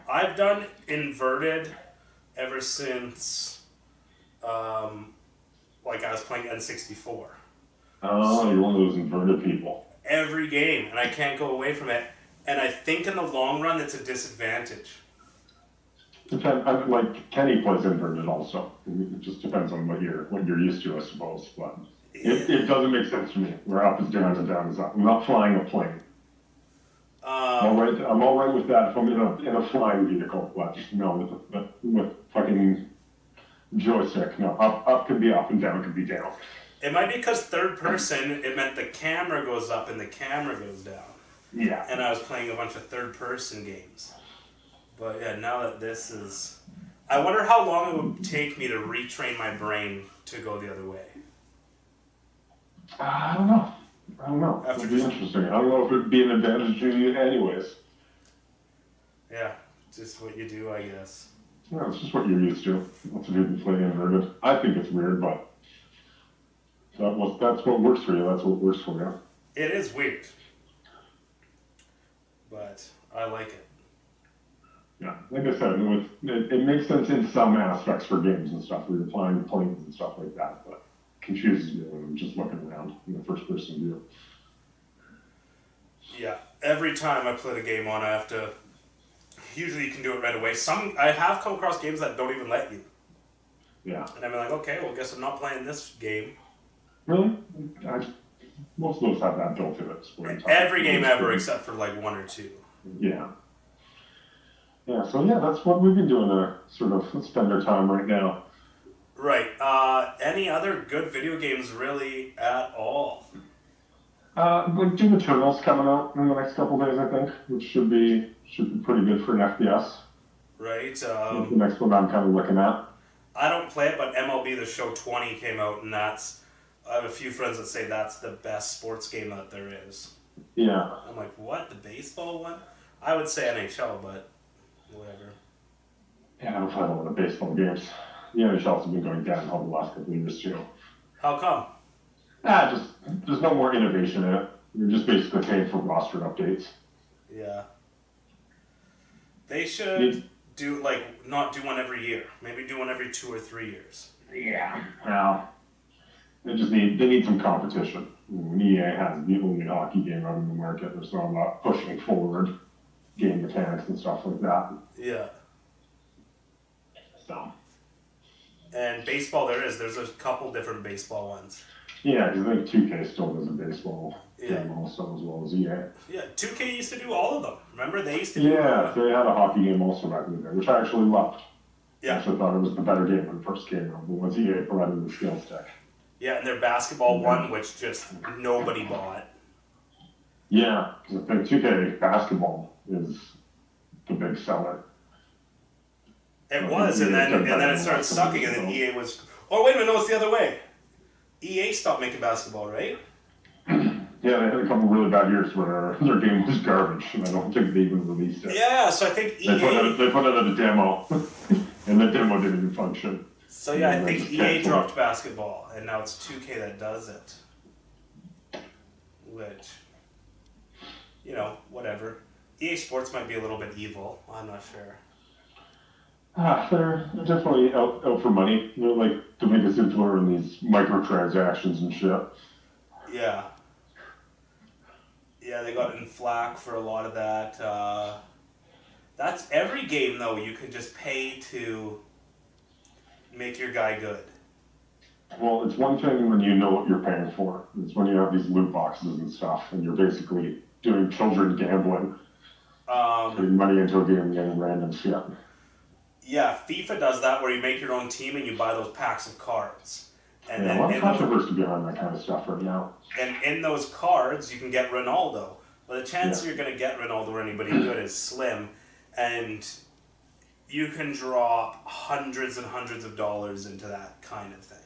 I've done inverted ever since, like I was playing N64. Oh, so you're one of those inverted people. Every game, and I can't go away from it. And I think in the long run, it's a disadvantage. Like Kenny plays inverted also. It just depends on what you're used to, I suppose. But it doesn't make sense to me. Where up is down and down is up. I'm not flying a plane. I'm all right with that if I'm in a flying vehicle. But no, with fucking joystick. No, up can be up and down can be down. It might be because third person, it meant the camera goes up and the camera goes down. Yeah. And I was playing a bunch of third person games. But yeah, now that this is... I wonder how long it would take me to retrain my brain to go the other way. I don't know. It would be interesting. I don't know if it would be an advantage to you anyways. Yeah, just what you do, I guess. Yeah, it's just what you're used to. Lots of people play inverted. I think it's weird, but that's what works for you. That's what works for you. It is weird. But I like it. Yeah, like I said, it makes sense in some aspects for games and stuff, where you're flying planes and stuff like that, but it confuses me when I'm just looking around in the first person view. Yeah, every time I play the game on, I have to... Usually you can do it right away. I have come across games that don't even let you. Yeah. And I'm like, okay, well, I guess I'm not playing this game. Really? Most of those have that built in it. Every game ever, except for like one or two. Yeah. Yeah, so yeah, that's what we've been doing to sort of spend our time right now. Right. Any other good video games really at all? Like Doom Eternal's coming out in the next couple days, I think, which should be pretty good for an FPS. Right. That's the next one I'm kind of looking at. I don't play it, but MLB The Show 20 came out, and I have a few friends that say that's the best sports game that there is. Yeah. I'm like, what? The baseball one? I would say NHL, but whatever. Yeah, I don't play a lot of baseball games. The NHL's been going downhill the last couple of years too. How come? Just there's no more innovation in it. You're just basically paying for roster updates. Yeah. They should not do one every year. Maybe do one every 2 or 3 years. Yeah. Well, they need some competition. When EA has the only hockey game out in the market, there's not a lot pushing forward game mechanics and stuff like that. Yeah. So. And baseball, there's a couple different baseball ones. Yeah, because I think 2K still does a baseball game also, as well as EA. Yeah, 2K used to do all of them. Remember, they used to do... Yeah, they had a hockey game also back in the day, which I actually loved. Yeah. I actually thought it was the better game when it first came out, but once EA provided the skill stick. Yeah, and their basketball one, which just nobody bought. Yeah, because I think 2K basketball is the big seller. It was, and then it started sucking, and then EA was... Oh, wait a minute, no, it's the other way. EA stopped making basketball, right? Yeah, they had a couple really bad years where their game was garbage, and I don't think they even released it. Yeah, so I think EA... They put it at a demo, and the demo didn't even function. So yeah, I think EA dropped basketball, and now it's 2K that does it. Which, whatever. EA Sports might be a little bit evil, I'm not sure. They're definitely out for money. They're like the biggest influencer in these microtransactions and shit. Yeah. Yeah, they got in flack for a lot of that. That's every game, though. You can just pay to make your guy good. Well, it's one thing when you know what you're paying for. It's when you have these loot boxes and stuff, and you're basically doing children gambling. Putting money into a game and getting random shit. Yeah, FIFA does that where you make your own team and you buy those packs of cards. And a lot of controversy behind that kind of stuff right now. And in those cards, you can get Ronaldo. Well, the chance you're going to get Ronaldo or anybody good is slim. And you can draw hundreds and hundreds of dollars into that kind of thing.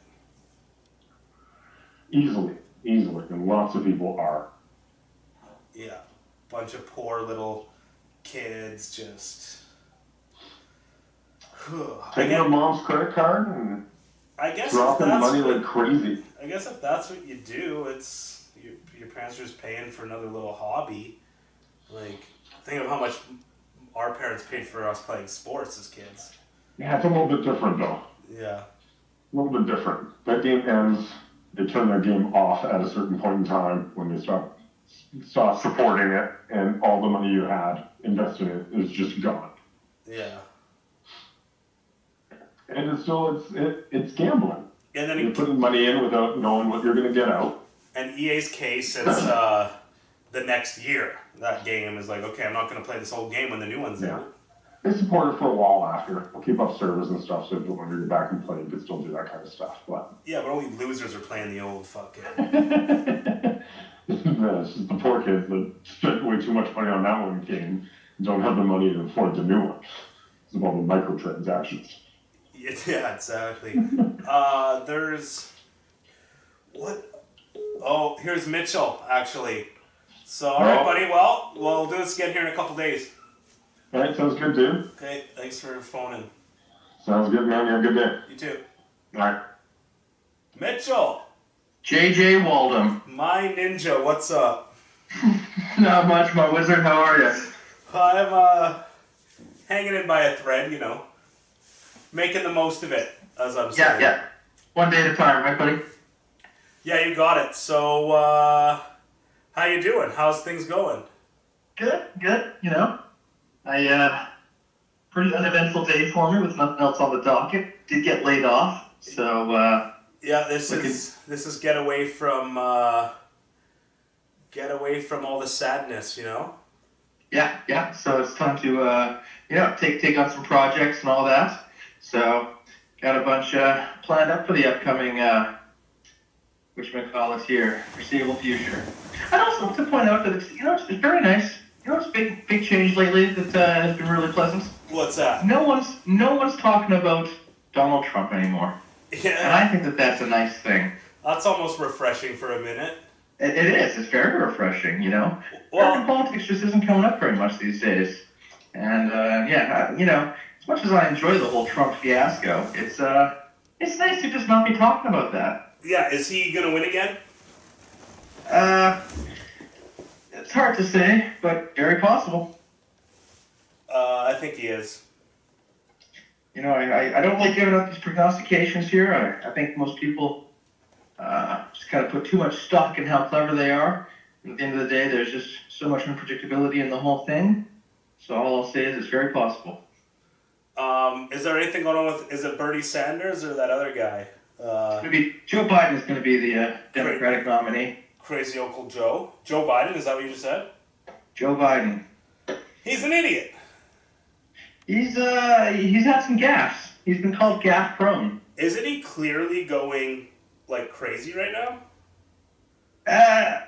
Easily. And lots of people are. Yeah. Bunch of poor little kids just... Taking your mom's credit card and I guess dropping money like crazy. I guess if that's what you do, it's your parents are just paying for another little hobby. Like, think of how much our parents paid for us playing sports as kids. Yeah, it's a little bit different though. Yeah. A little bit different. That game ends, they turn their game off at a certain point in time when they stop supporting it, and all the money you had invested in it is just gone. Yeah. And it's still it's gambling. And then You're putting money in without knowing what you're going to get out. And EA's case, it's the next year. That game is like, okay, I'm not going to play this whole game when the new one's Yeah. out. They support it for a while after. They'll keep up servers and stuff, so if you want to go back and play, you can still do that kind of stuff. But Yeah, but only losers are playing the old fucking. it's just the poor kids that spent way too much money on that one game and don't have the money to afford the new one. It's about the microtransactions. Yeah, exactly. There's what? Oh, here's Mitchell actually. So, all right, buddy. Well, we'll do this again here in a couple days. All right, sounds good, dude. Okay, thanks for phoning. Sounds good, man. You have a good day. You too. All right. Mitchell, JJ Waldom. my ninja, what's up? Not much, my wizard. How are you? I'm hanging in by a thread, you know, making the most of it, as I'm saying. Yeah. One day at a time, right, buddy? Yeah, you got it. So, how you doing? How's things going? Good. You know, pretty uneventful day for me with nothing else on the docket. Did get laid off, so Yeah, this is get away from all the sadness, you know. yeah. So it's time to take on some projects and all that. So got a bunch planned up for the upcoming whatchamacallit here, foreseeable future. And also to point out that it's very nice. It's big change lately that has been really pleasant. What's that? No one's talking about Donald Trump anymore. And Yeah, I think that that's a nice thing. that's almost refreshing for a minute. It is. It's very refreshing, Well- American politics just isn't coming up very much these days. And, as much as I enjoy the whole Trump fiasco, it's nice to just not be talking about that. Yeah, is he gonna win again? It's hard to say, but very possible. I think he is. I don't like giving out these prognostications here. I think most people just kind of put too much stock in how clever they are. At the end of the day, there's just so much unpredictability in the whole thing. So all I'll say is it's very possible. Is there anything going on with? Is it Bernie Sanders or that other guy? Joe Biden is going to be the Democratic nominee. Crazy Uncle Joe. Joe Biden. Is that what you just said? Joe Biden. He's an idiot. He's had some gaffes. He's been called gaff prone. Isn't he clearly going like crazy right now?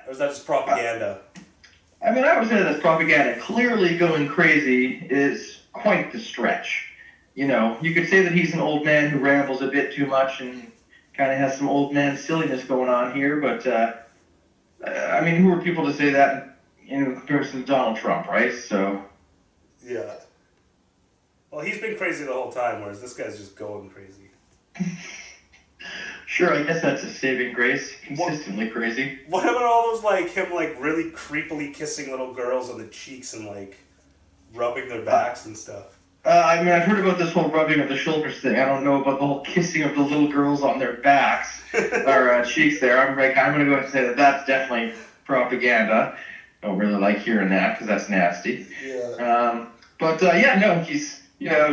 Or is that just propaganda? I would say that's propaganda. Clearly going crazy is quite the stretch. You could say that he's an old man who rambles a bit too much and kind of has some old man silliness going on here, but, who are people to say that in comparison to Donald Trump, right? So. Yeah. Well, he's been crazy the whole time, whereas this guy's just going crazy. Sure, I guess that's a saving grace. Consistently crazy. What about all those, him, really creepily kissing little girls on the cheeks and, rubbing their backs and stuff? I've heard about this whole rubbing of the shoulders thing. I don't know about the whole kissing of the little girls on their backs or cheeks there. I'm going to go ahead and say that that's definitely propaganda. Don't really like hearing that because that's nasty. Yeah. He's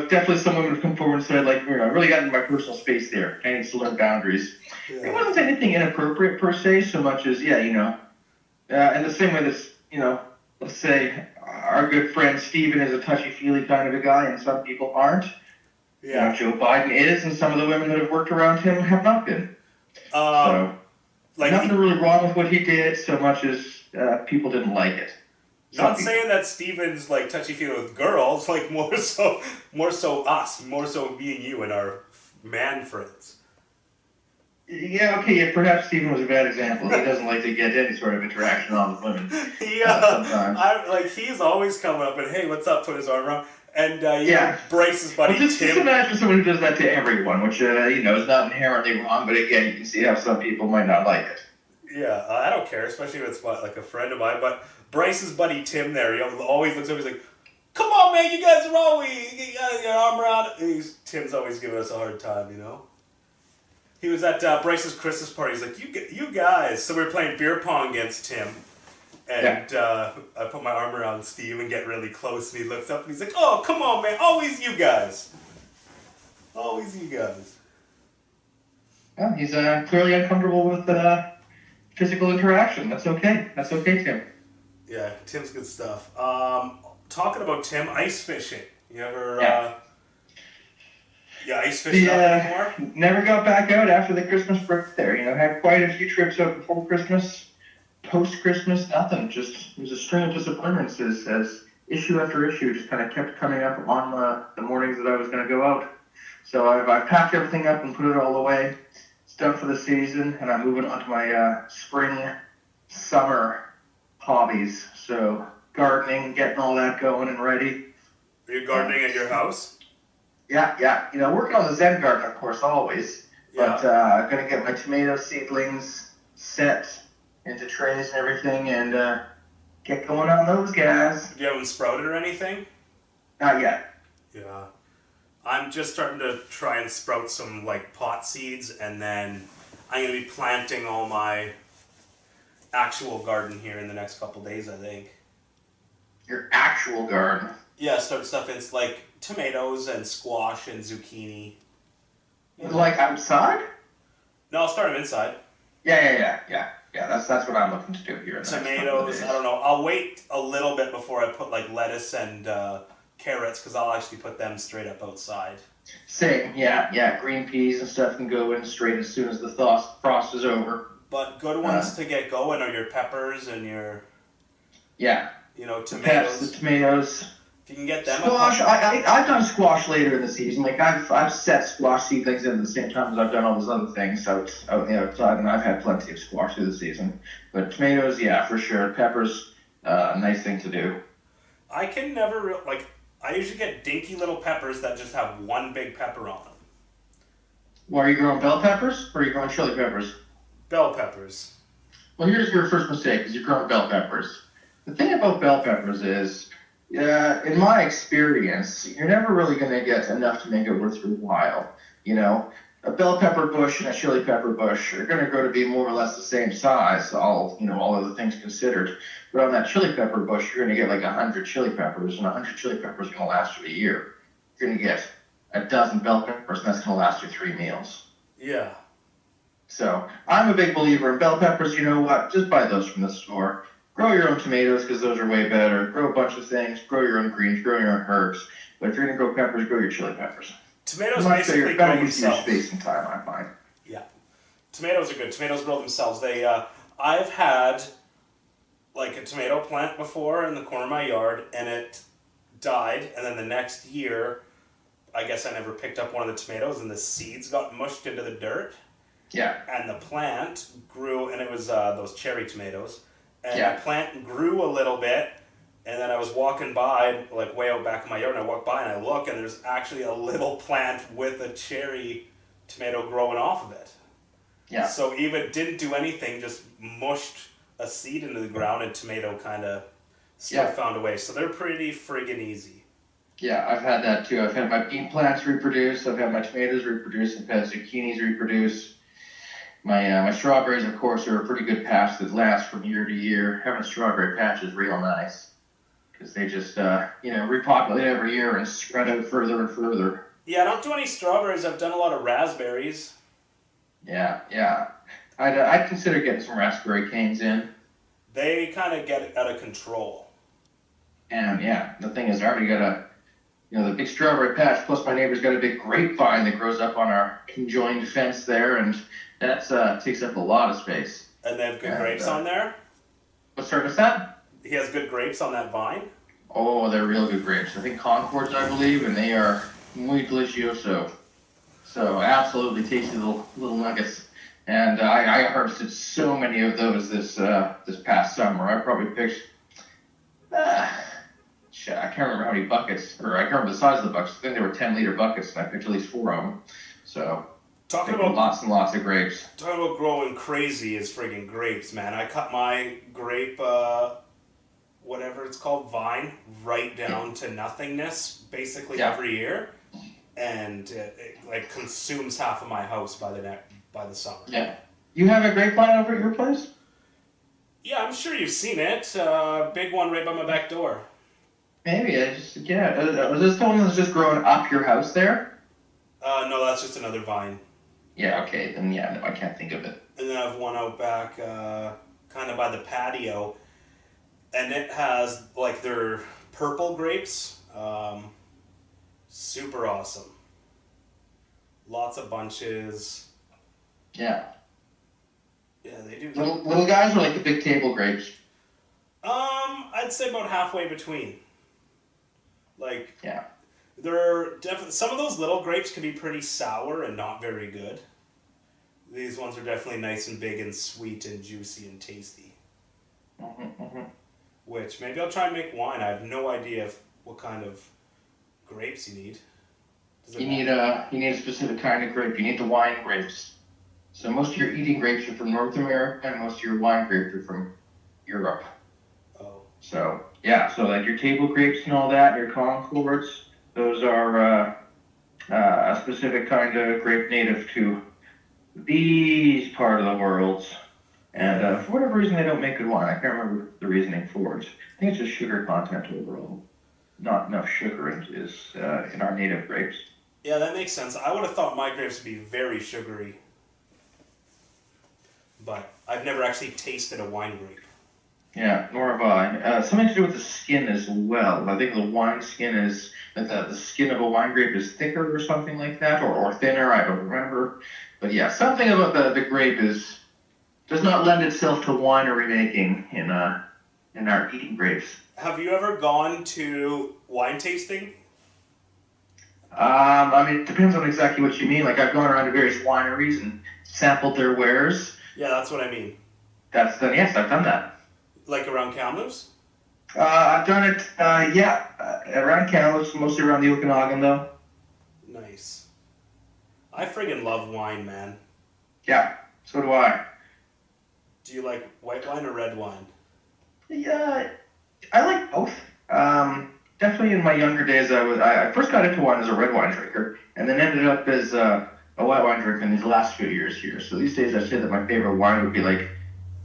definitely someone who'd come forward and said, I really got into my personal space there. I need to learn boundaries. Yeah. It wasn't anything inappropriate per se, so much as, in the same way that, let's say our good friend Steven is a touchy-feely kind of a guy and some people aren't. Yeah. Joe Biden is, and some of the women that have worked around him have not been. Nothing really wrong with what he did so much as people didn't like it. Not saying that Steven's touchy-feely with girls, more so us, more so me and you and our man friends. Yeah, okay, yeah, perhaps Stephen was a bad example. He doesn't like to get any sort of interaction on with women. Sometimes. He's always coming up and, hey, what's up, put his arm around. And, know, Bryce's buddy well, just Tim. imagine someone who does that to everyone, which, is not inherently wrong, but again, you can see how some people might not like it. Yeah, I don't care, especially if it's like a friend of mine, but Bryce's buddy Tim there, he always looks over, he's like, come on, man, you guys are always, you got your arm around it. Tim's always giving us a hard time, He was at Bryce's Christmas party. He's like, you guys. So we were playing beer pong against Tim. And I put my arm around Steve and get really close. And he looks up and he's like, oh, come on, man. Always you guys. Always you guys. Well, he's clearly uncomfortable with physical interaction. That's okay. That's okay, Tim. Yeah, Tim's good stuff. Talking about Tim, ice fishing. You ever... ice fishing anymore? Never got back out after the Christmas break there. Had quite a few trips out before Christmas. Post-Christmas, nothing. Just, it was a string of disappointments as issue after issue just kind of kept coming up on the mornings that I was going to go out. So I've packed everything up and put it all away. It's done for the season, and I'm moving on to my spring, summer hobbies. So gardening, getting all that going and ready. Are you gardening at your house? Yeah. Working on the Zen garden, of course, always. Yeah. But I'm going to get my tomato seedlings set into trays and everything and get going on those guys. You haven't sprouted or anything? Not yet. Yeah. I'm just starting to try and sprout some, pot seeds, and then I'm going to be planting all my actual garden here in the next couple days, I think. Your actual garden? Yeah, start stuff in, tomatoes and squash and zucchini. Outside? No, I'll start them inside. Yeah. That's what I'm looking to do here. Tomatoes, I don't know. I'll wait a little bit before I put lettuce and carrots, because I'll actually put them straight up outside. Same, yeah. Green peas and stuff can go in straight as soon as the frost is over. But good ones to get going are your peppers and your... Yeah. Tomatoes. The tomatoes. If you can get them. Squash. I've done squash later in the season. I've set squash seedlings in at the same time as I've done all those other things out outside, and I've had plenty of squash through the season. But tomatoes, yeah, for sure. Peppers, nice thing to do. I can never I usually get dinky little peppers that just have one big pepper on them. Well, are you growing bell peppers or are you growing chili peppers? Bell peppers. Well, here's your first mistake: is you're growing bell peppers. The thing about bell peppers is, in my experience, you're never really going to get enough to make it worth your while. A bell pepper bush and a chili pepper bush are going to grow to be more or less the same size, all other things considered. But on that chili pepper bush, you're going to get 100 chili peppers, and 100 chili peppers are going to last you a year. You're going to get a dozen bell peppers, and that's going to last you 3 meals. Yeah. So I'm a big believer in bell peppers. You know what? Just buy those from the store. Grow your own tomatoes because those are way better. Grow a bunch of things. Grow your own greens. Grow your own herbs. But if you're going to grow peppers, grow your chili peppers. Tomatoes basically grow themselves. Space and time, I find. Yeah. Tomatoes are good. Tomatoes grow themselves. I've had a tomato plant before in the corner of my yard, and it died, and then the next year, I guess I never picked up one of the tomatoes, and the seeds got mushed into the dirt. Yeah. And the plant grew, and it was those cherry tomatoes. And the plant grew a little bit, and then I was walking by, way out back in my yard, and I walk by and I look, and there's actually a little plant with a cherry tomato growing off of it. Yeah. So Eva didn't do anything, just mushed a seed into the ground, and tomato kind of still found a way. So they're pretty friggin' easy. Yeah, I've had that too. I've had my bean plants reproduce. I've had my tomatoes reproduce. I've had zucchinis reproduce. My strawberries, of course, are a pretty good patch that lasts from year to year. Having a strawberry patch is real nice because they just, repopulate every year and spread out further and further. Yeah, I don't do any strawberries. I've done a lot of raspberries. Yeah. I'd consider getting some raspberry canes in. They kind of get out of control. And the thing is, I already got the big strawberry patch, plus my neighbor's got a big grapevine that grows up on our conjoined fence there, and that takes up a lot of space. And they have good grapes on there? What service that? He has good grapes on that vine? Oh, they're real good grapes. I think Concords, I believe, and they are muy delicioso. So absolutely tasty little nuggets. And I harvested so many of those this past summer. I probably picked, shit, I can't remember how many buckets, or I can't remember the size of the buckets. I think they were 10-liter buckets, and I picked at least 4 of them. So, Talking about lots and lots of grapes. Talking about growing crazy is friggin' grapes, man. I cut my grape, whatever it's called, vine, right down to nothingness, basically every year, and it like consumes half of my house by the summer. Yeah. You have a grapevine over at your place? Yeah, I'm sure you've seen it. Big one right by my back door. Maybe was this the one that's just growing up your house there? No, that's just another vine. Yeah. Okay. Then no, I can't think of it. And then I have one out back, kind of by the patio, and it has like their purple grapes. Super awesome. Lots of bunches. Yeah. Yeah, they do. Little guys are like the big table grapes. I'd say about halfway between. Like, yeah, they're definitely, some of those little grapes can be pretty sour and not very good. These ones are definitely nice and big and sweet and juicy and tasty. Which maybe I'll try and make wine. I have no idea what kind of grapes you need. You need a specific kind of grape. You need the wine grapes. So most of your eating grapes are from North America, and most of your wine grapes are from Europe. Oh. So yeah, so like your table grapes and all that, your Concords, those are a specific kind of grape native to these part of the world. And for whatever reason, they don't make good wine. I can't remember the reasoning for it. I think it's just sugar content overall. Not enough sugar in our native grapes. Yeah, that makes sense. I would have thought my grapes would be very sugary. But I've never actually tasted a wine grape. Yeah, nor have I. Something to do with the skin as well. I think the wine skin is, the skin of a wine grape is thicker or something like that, or thinner, I don't remember. But yeah, something about the grape does not lend itself to winery making in our eating grapes. Have you ever gone to wine tasting? I mean, it depends on exactly what you mean. Like, I've gone around to various wineries and sampled their wares. Yeah, that's what I mean. Yes, I've done that. Like around Kamloops? I've done it, around Kamloops, mostly around the Okanagan, though. Nice. I friggin' love wine, man. Yeah, so do I. Do you like white wine or red wine? Yeah, I like both. Definitely in my younger days, I first got into wine as a red wine drinker, and then ended up as a white wine drinker in these last few years here. So these days, I'd say that my favorite wine would be like,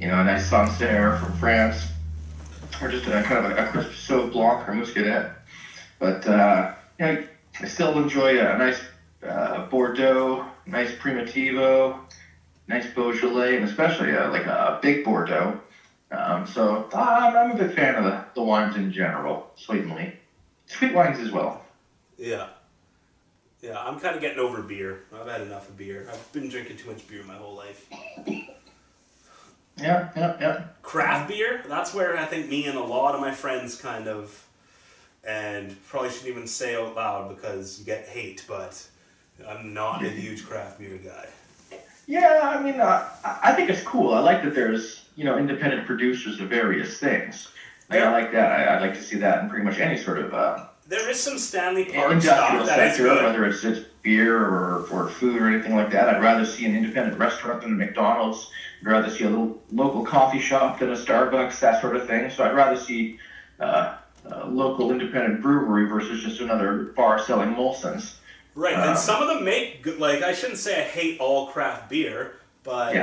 a nice Sancerre from France, or just a kind of a crisp Sauv Blanc or Muscadet. But I still enjoy a nice Bordeaux, nice Primitivo, nice Beaujolais, and especially like a big Bordeaux. So I'm a big fan of the wines in general, sweet wines as well. Yeah. Yeah, I'm kind of getting over beer. I've had enough of beer. I've been drinking too much beer my whole life. Yeah. Craft beer, that's where I think me and a lot of my friends and probably shouldn't even say out loud because you get hate, but I'm not a huge craft beer guy. Yeah, I mean, I think it's cool. I like that there's, independent producers of various things. I like that. I'd like to see that in pretty much any sort of there is some Stanley Park industrial stuff that is sector, good. whether it's beer or food or anything like that. I'd rather see an independent restaurant than a McDonald's. I'd rather see a little local coffee shop than a Starbucks, that sort of thing. So I'd rather see a local independent brewery versus just another bar selling Molson's. Right, and some of them make good, like, I shouldn't say I hate all craft beer, but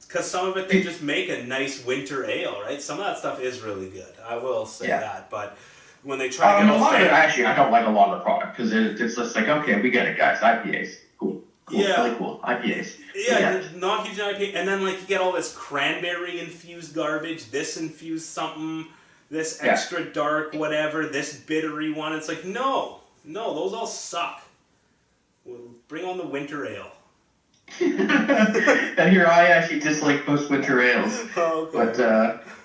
because some of it they just make a nice winter ale, right? Some of that stuff is really good. I will say that, but when they try to get a lot of it, actually, I don't like a lot of the product because it's just like, okay, we get it, guys. IPAs, cool, really cool. IPAs, not huge IPA, and then like you get all this cranberry infused garbage, this infused something, this extra dark whatever, this bittery one. It's like no, those all suck. We'll bring on the winter ale. And here I actually dislike most winter ales. Okay. But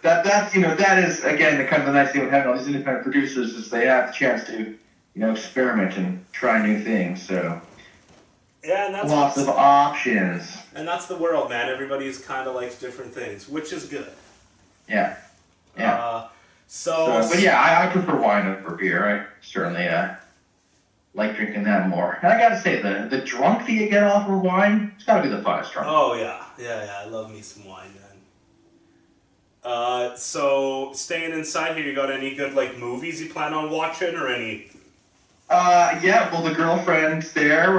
that is again the kind of the nice thing with having all these independent producers is they have the chance to experiment and try new things. So Yeah, and that's Lots of options. And that's the world, man. Everybody's kind of likes different things, which is good. Yeah. Yeah. But yeah, I prefer wine over beer. I certainly like drinking that more. And I gotta say, the drunk that you get off of wine, it's gotta be the finest drunk. Oh yeah. I love me some wine, man. So staying inside here, you got any good like movies you plan on watching or any? Yeah. Well, the girlfriend's there.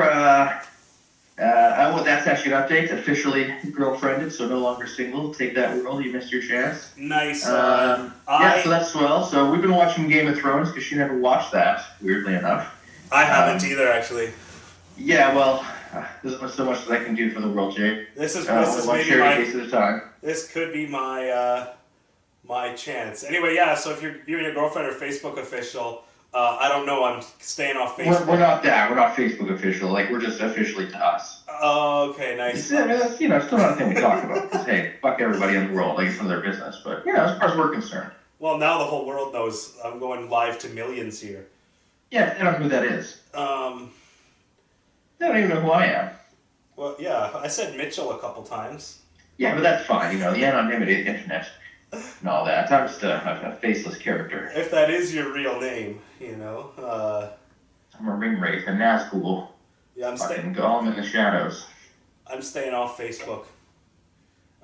Well, that's actually an update. Officially girlfriended, so no longer single. Take that, world. You missed your chance. Nice. Yeah, so that's swell. So we've been watching Game of Thrones because she never watched that, weirdly enough. I haven't either, actually. Yeah, well, there's only so much that I can do for the world, Jay. This is one maybe cherry case at a time. This could be my my chance. Anyway, yeah. So if you and your girlfriend are Facebook official, I don't know. I'm staying off Facebook. We're not that. We're not Facebook official. Like, we're just officially to us. Oh, okay, nice. Still not a thing we talk about. Because, hey, fuck everybody in the world. Like, it's none of their business. But, as far as we're concerned. Well, now the whole world knows I'm going live to millions here. Yeah, they don't know who that is. They don't even know who I am. Well, yeah, I said Mitchell a couple times. Yeah, but that's fine. The anonymity of the internet and all that. I'm just a faceless character. If that is your real name, I'm a ring wraith, a Nazgul. Yeah, fucking Golem in the shadows. I'm staying off Facebook.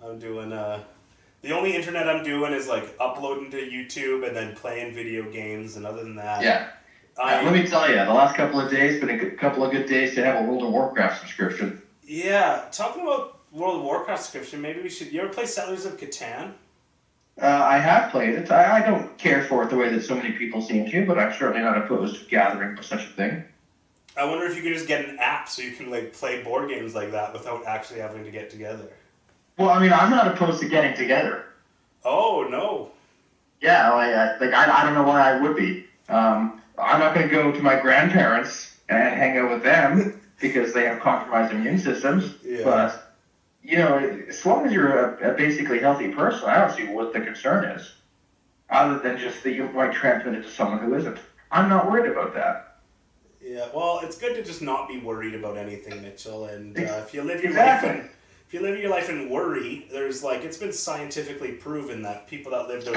I'm doing, the only internet I'm doing is, like, uploading to YouTube and then playing video games, and other than that... Yeah. Let me tell you, the last couple of days been a couple of good days to have a World of Warcraft subscription. Yeah, talking about World of Warcraft subscription, maybe we should... You ever play Settlers of Catan? I have played it. I don't care for it the way that so many people seem to, but I'm certainly not opposed to gathering for such a thing. I wonder if you could just get an app so you can, like, play board games like that without actually having to get together. Well, I mean, I'm not opposed to getting together. Oh, no. Yeah, I don't know why I would be. I'm not going to go to my grandparents and hang out with them because they have compromised immune systems. Yeah. But, as long as you're a basically healthy person, I don't see what the concern is. Other than just that you might transmit it to someone who isn't. I'm not worried about that. Yeah, well, it's good to just not be worried about anything, Mitchell. And if you live your life in worry, there's it's been scientifically proven that people that live their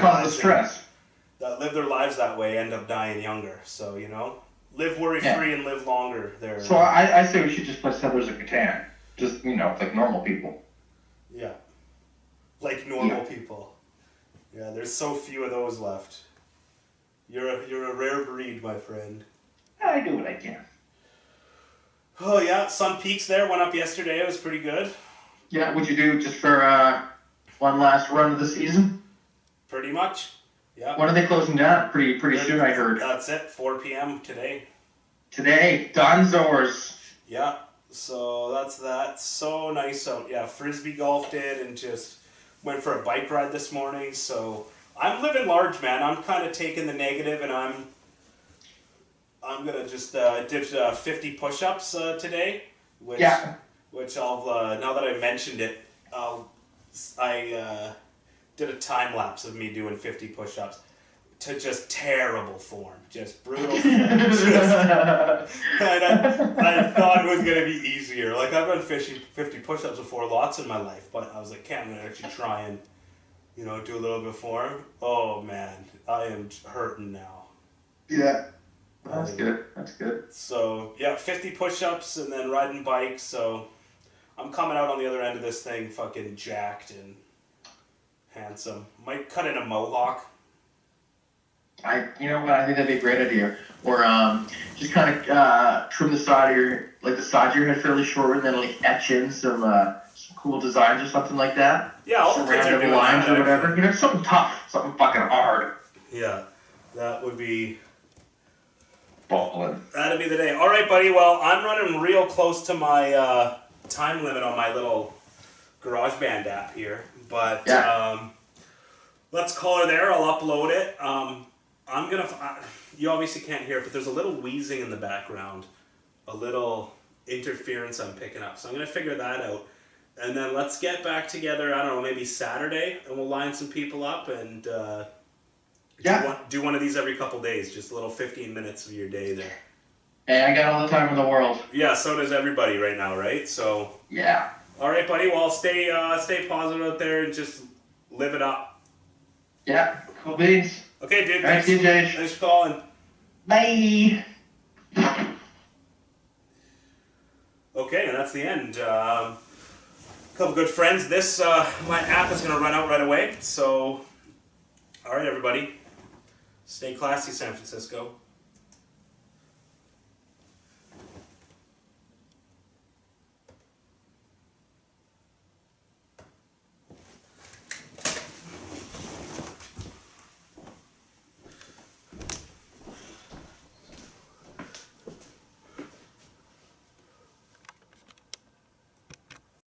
lives that way end up dying younger. So live worry free and live longer. So I say we should just play Settlers of Catan, just like normal people. Yeah, like normal people. Yeah, there's so few of those left. You're a rare breed, my friend. I do what I can. Oh yeah, Sun Peaks there went up yesterday. It was pretty good. Yeah, what'd you do just for one last run of the season? Pretty much. Yeah. When are they closing down? Pretty soon, I heard. That's it. 4 p.m. today. Today, Donzors. Yeah. So that's that. So nice out. Yeah, frisbee golfed it and just went for a bike ride this morning. So I'm living large, man. I'm kind of taking the negative, and I'm gonna just did 50 push-ups today, which I'll now that I mentioned it, I did a time lapse of me doing 50 push-ups to just terrible form, just brutal form. I thought it was gonna be easier. Like I've done 50 push-ups before, lots in my life, but I was like, can't actually try and do a little bit of form. Oh man, I am hurting now. Yeah. That's good. That's good. So, yeah, 50 push-ups and then riding bikes. So, I'm coming out on the other end of this thing fucking jacked and handsome. Might cut in a mohawk. You know what? I think that'd be a great idea. Or just kind of trim the side of the sides of your head fairly short, and then etch in some cool designs or something like that. Yeah, all some the kids are doing lines that, or whatever. Something tough, something fucking hard. Yeah, that would be. Ballin'. That'd be the day. All right, buddy. Well, I'm running real close to my time limit on my little GarageBand app here, but let's call her there. I'll upload it. I'm gonna. You obviously can't hear it, but there's a little wheezing in the background, a little interference I'm picking up. So I'm gonna figure that out, and then let's get back together. I don't know, maybe Saturday, and we'll line some people up and. Do one of these every couple days, just a little 15 minutes of your day there. Hey, I got all the time in the world. Yeah, so does everybody right now, right? So. Yeah. All right, buddy. Well, stay positive out there and just live it up. Yeah. Cool beans. Okay, dude. All right, Thanks. TJ. Thanks for calling. Bye. Okay, and that's the end. Couple good friends. This my app is gonna run out right away. So, all right, everybody. Stay classy, San Francisco.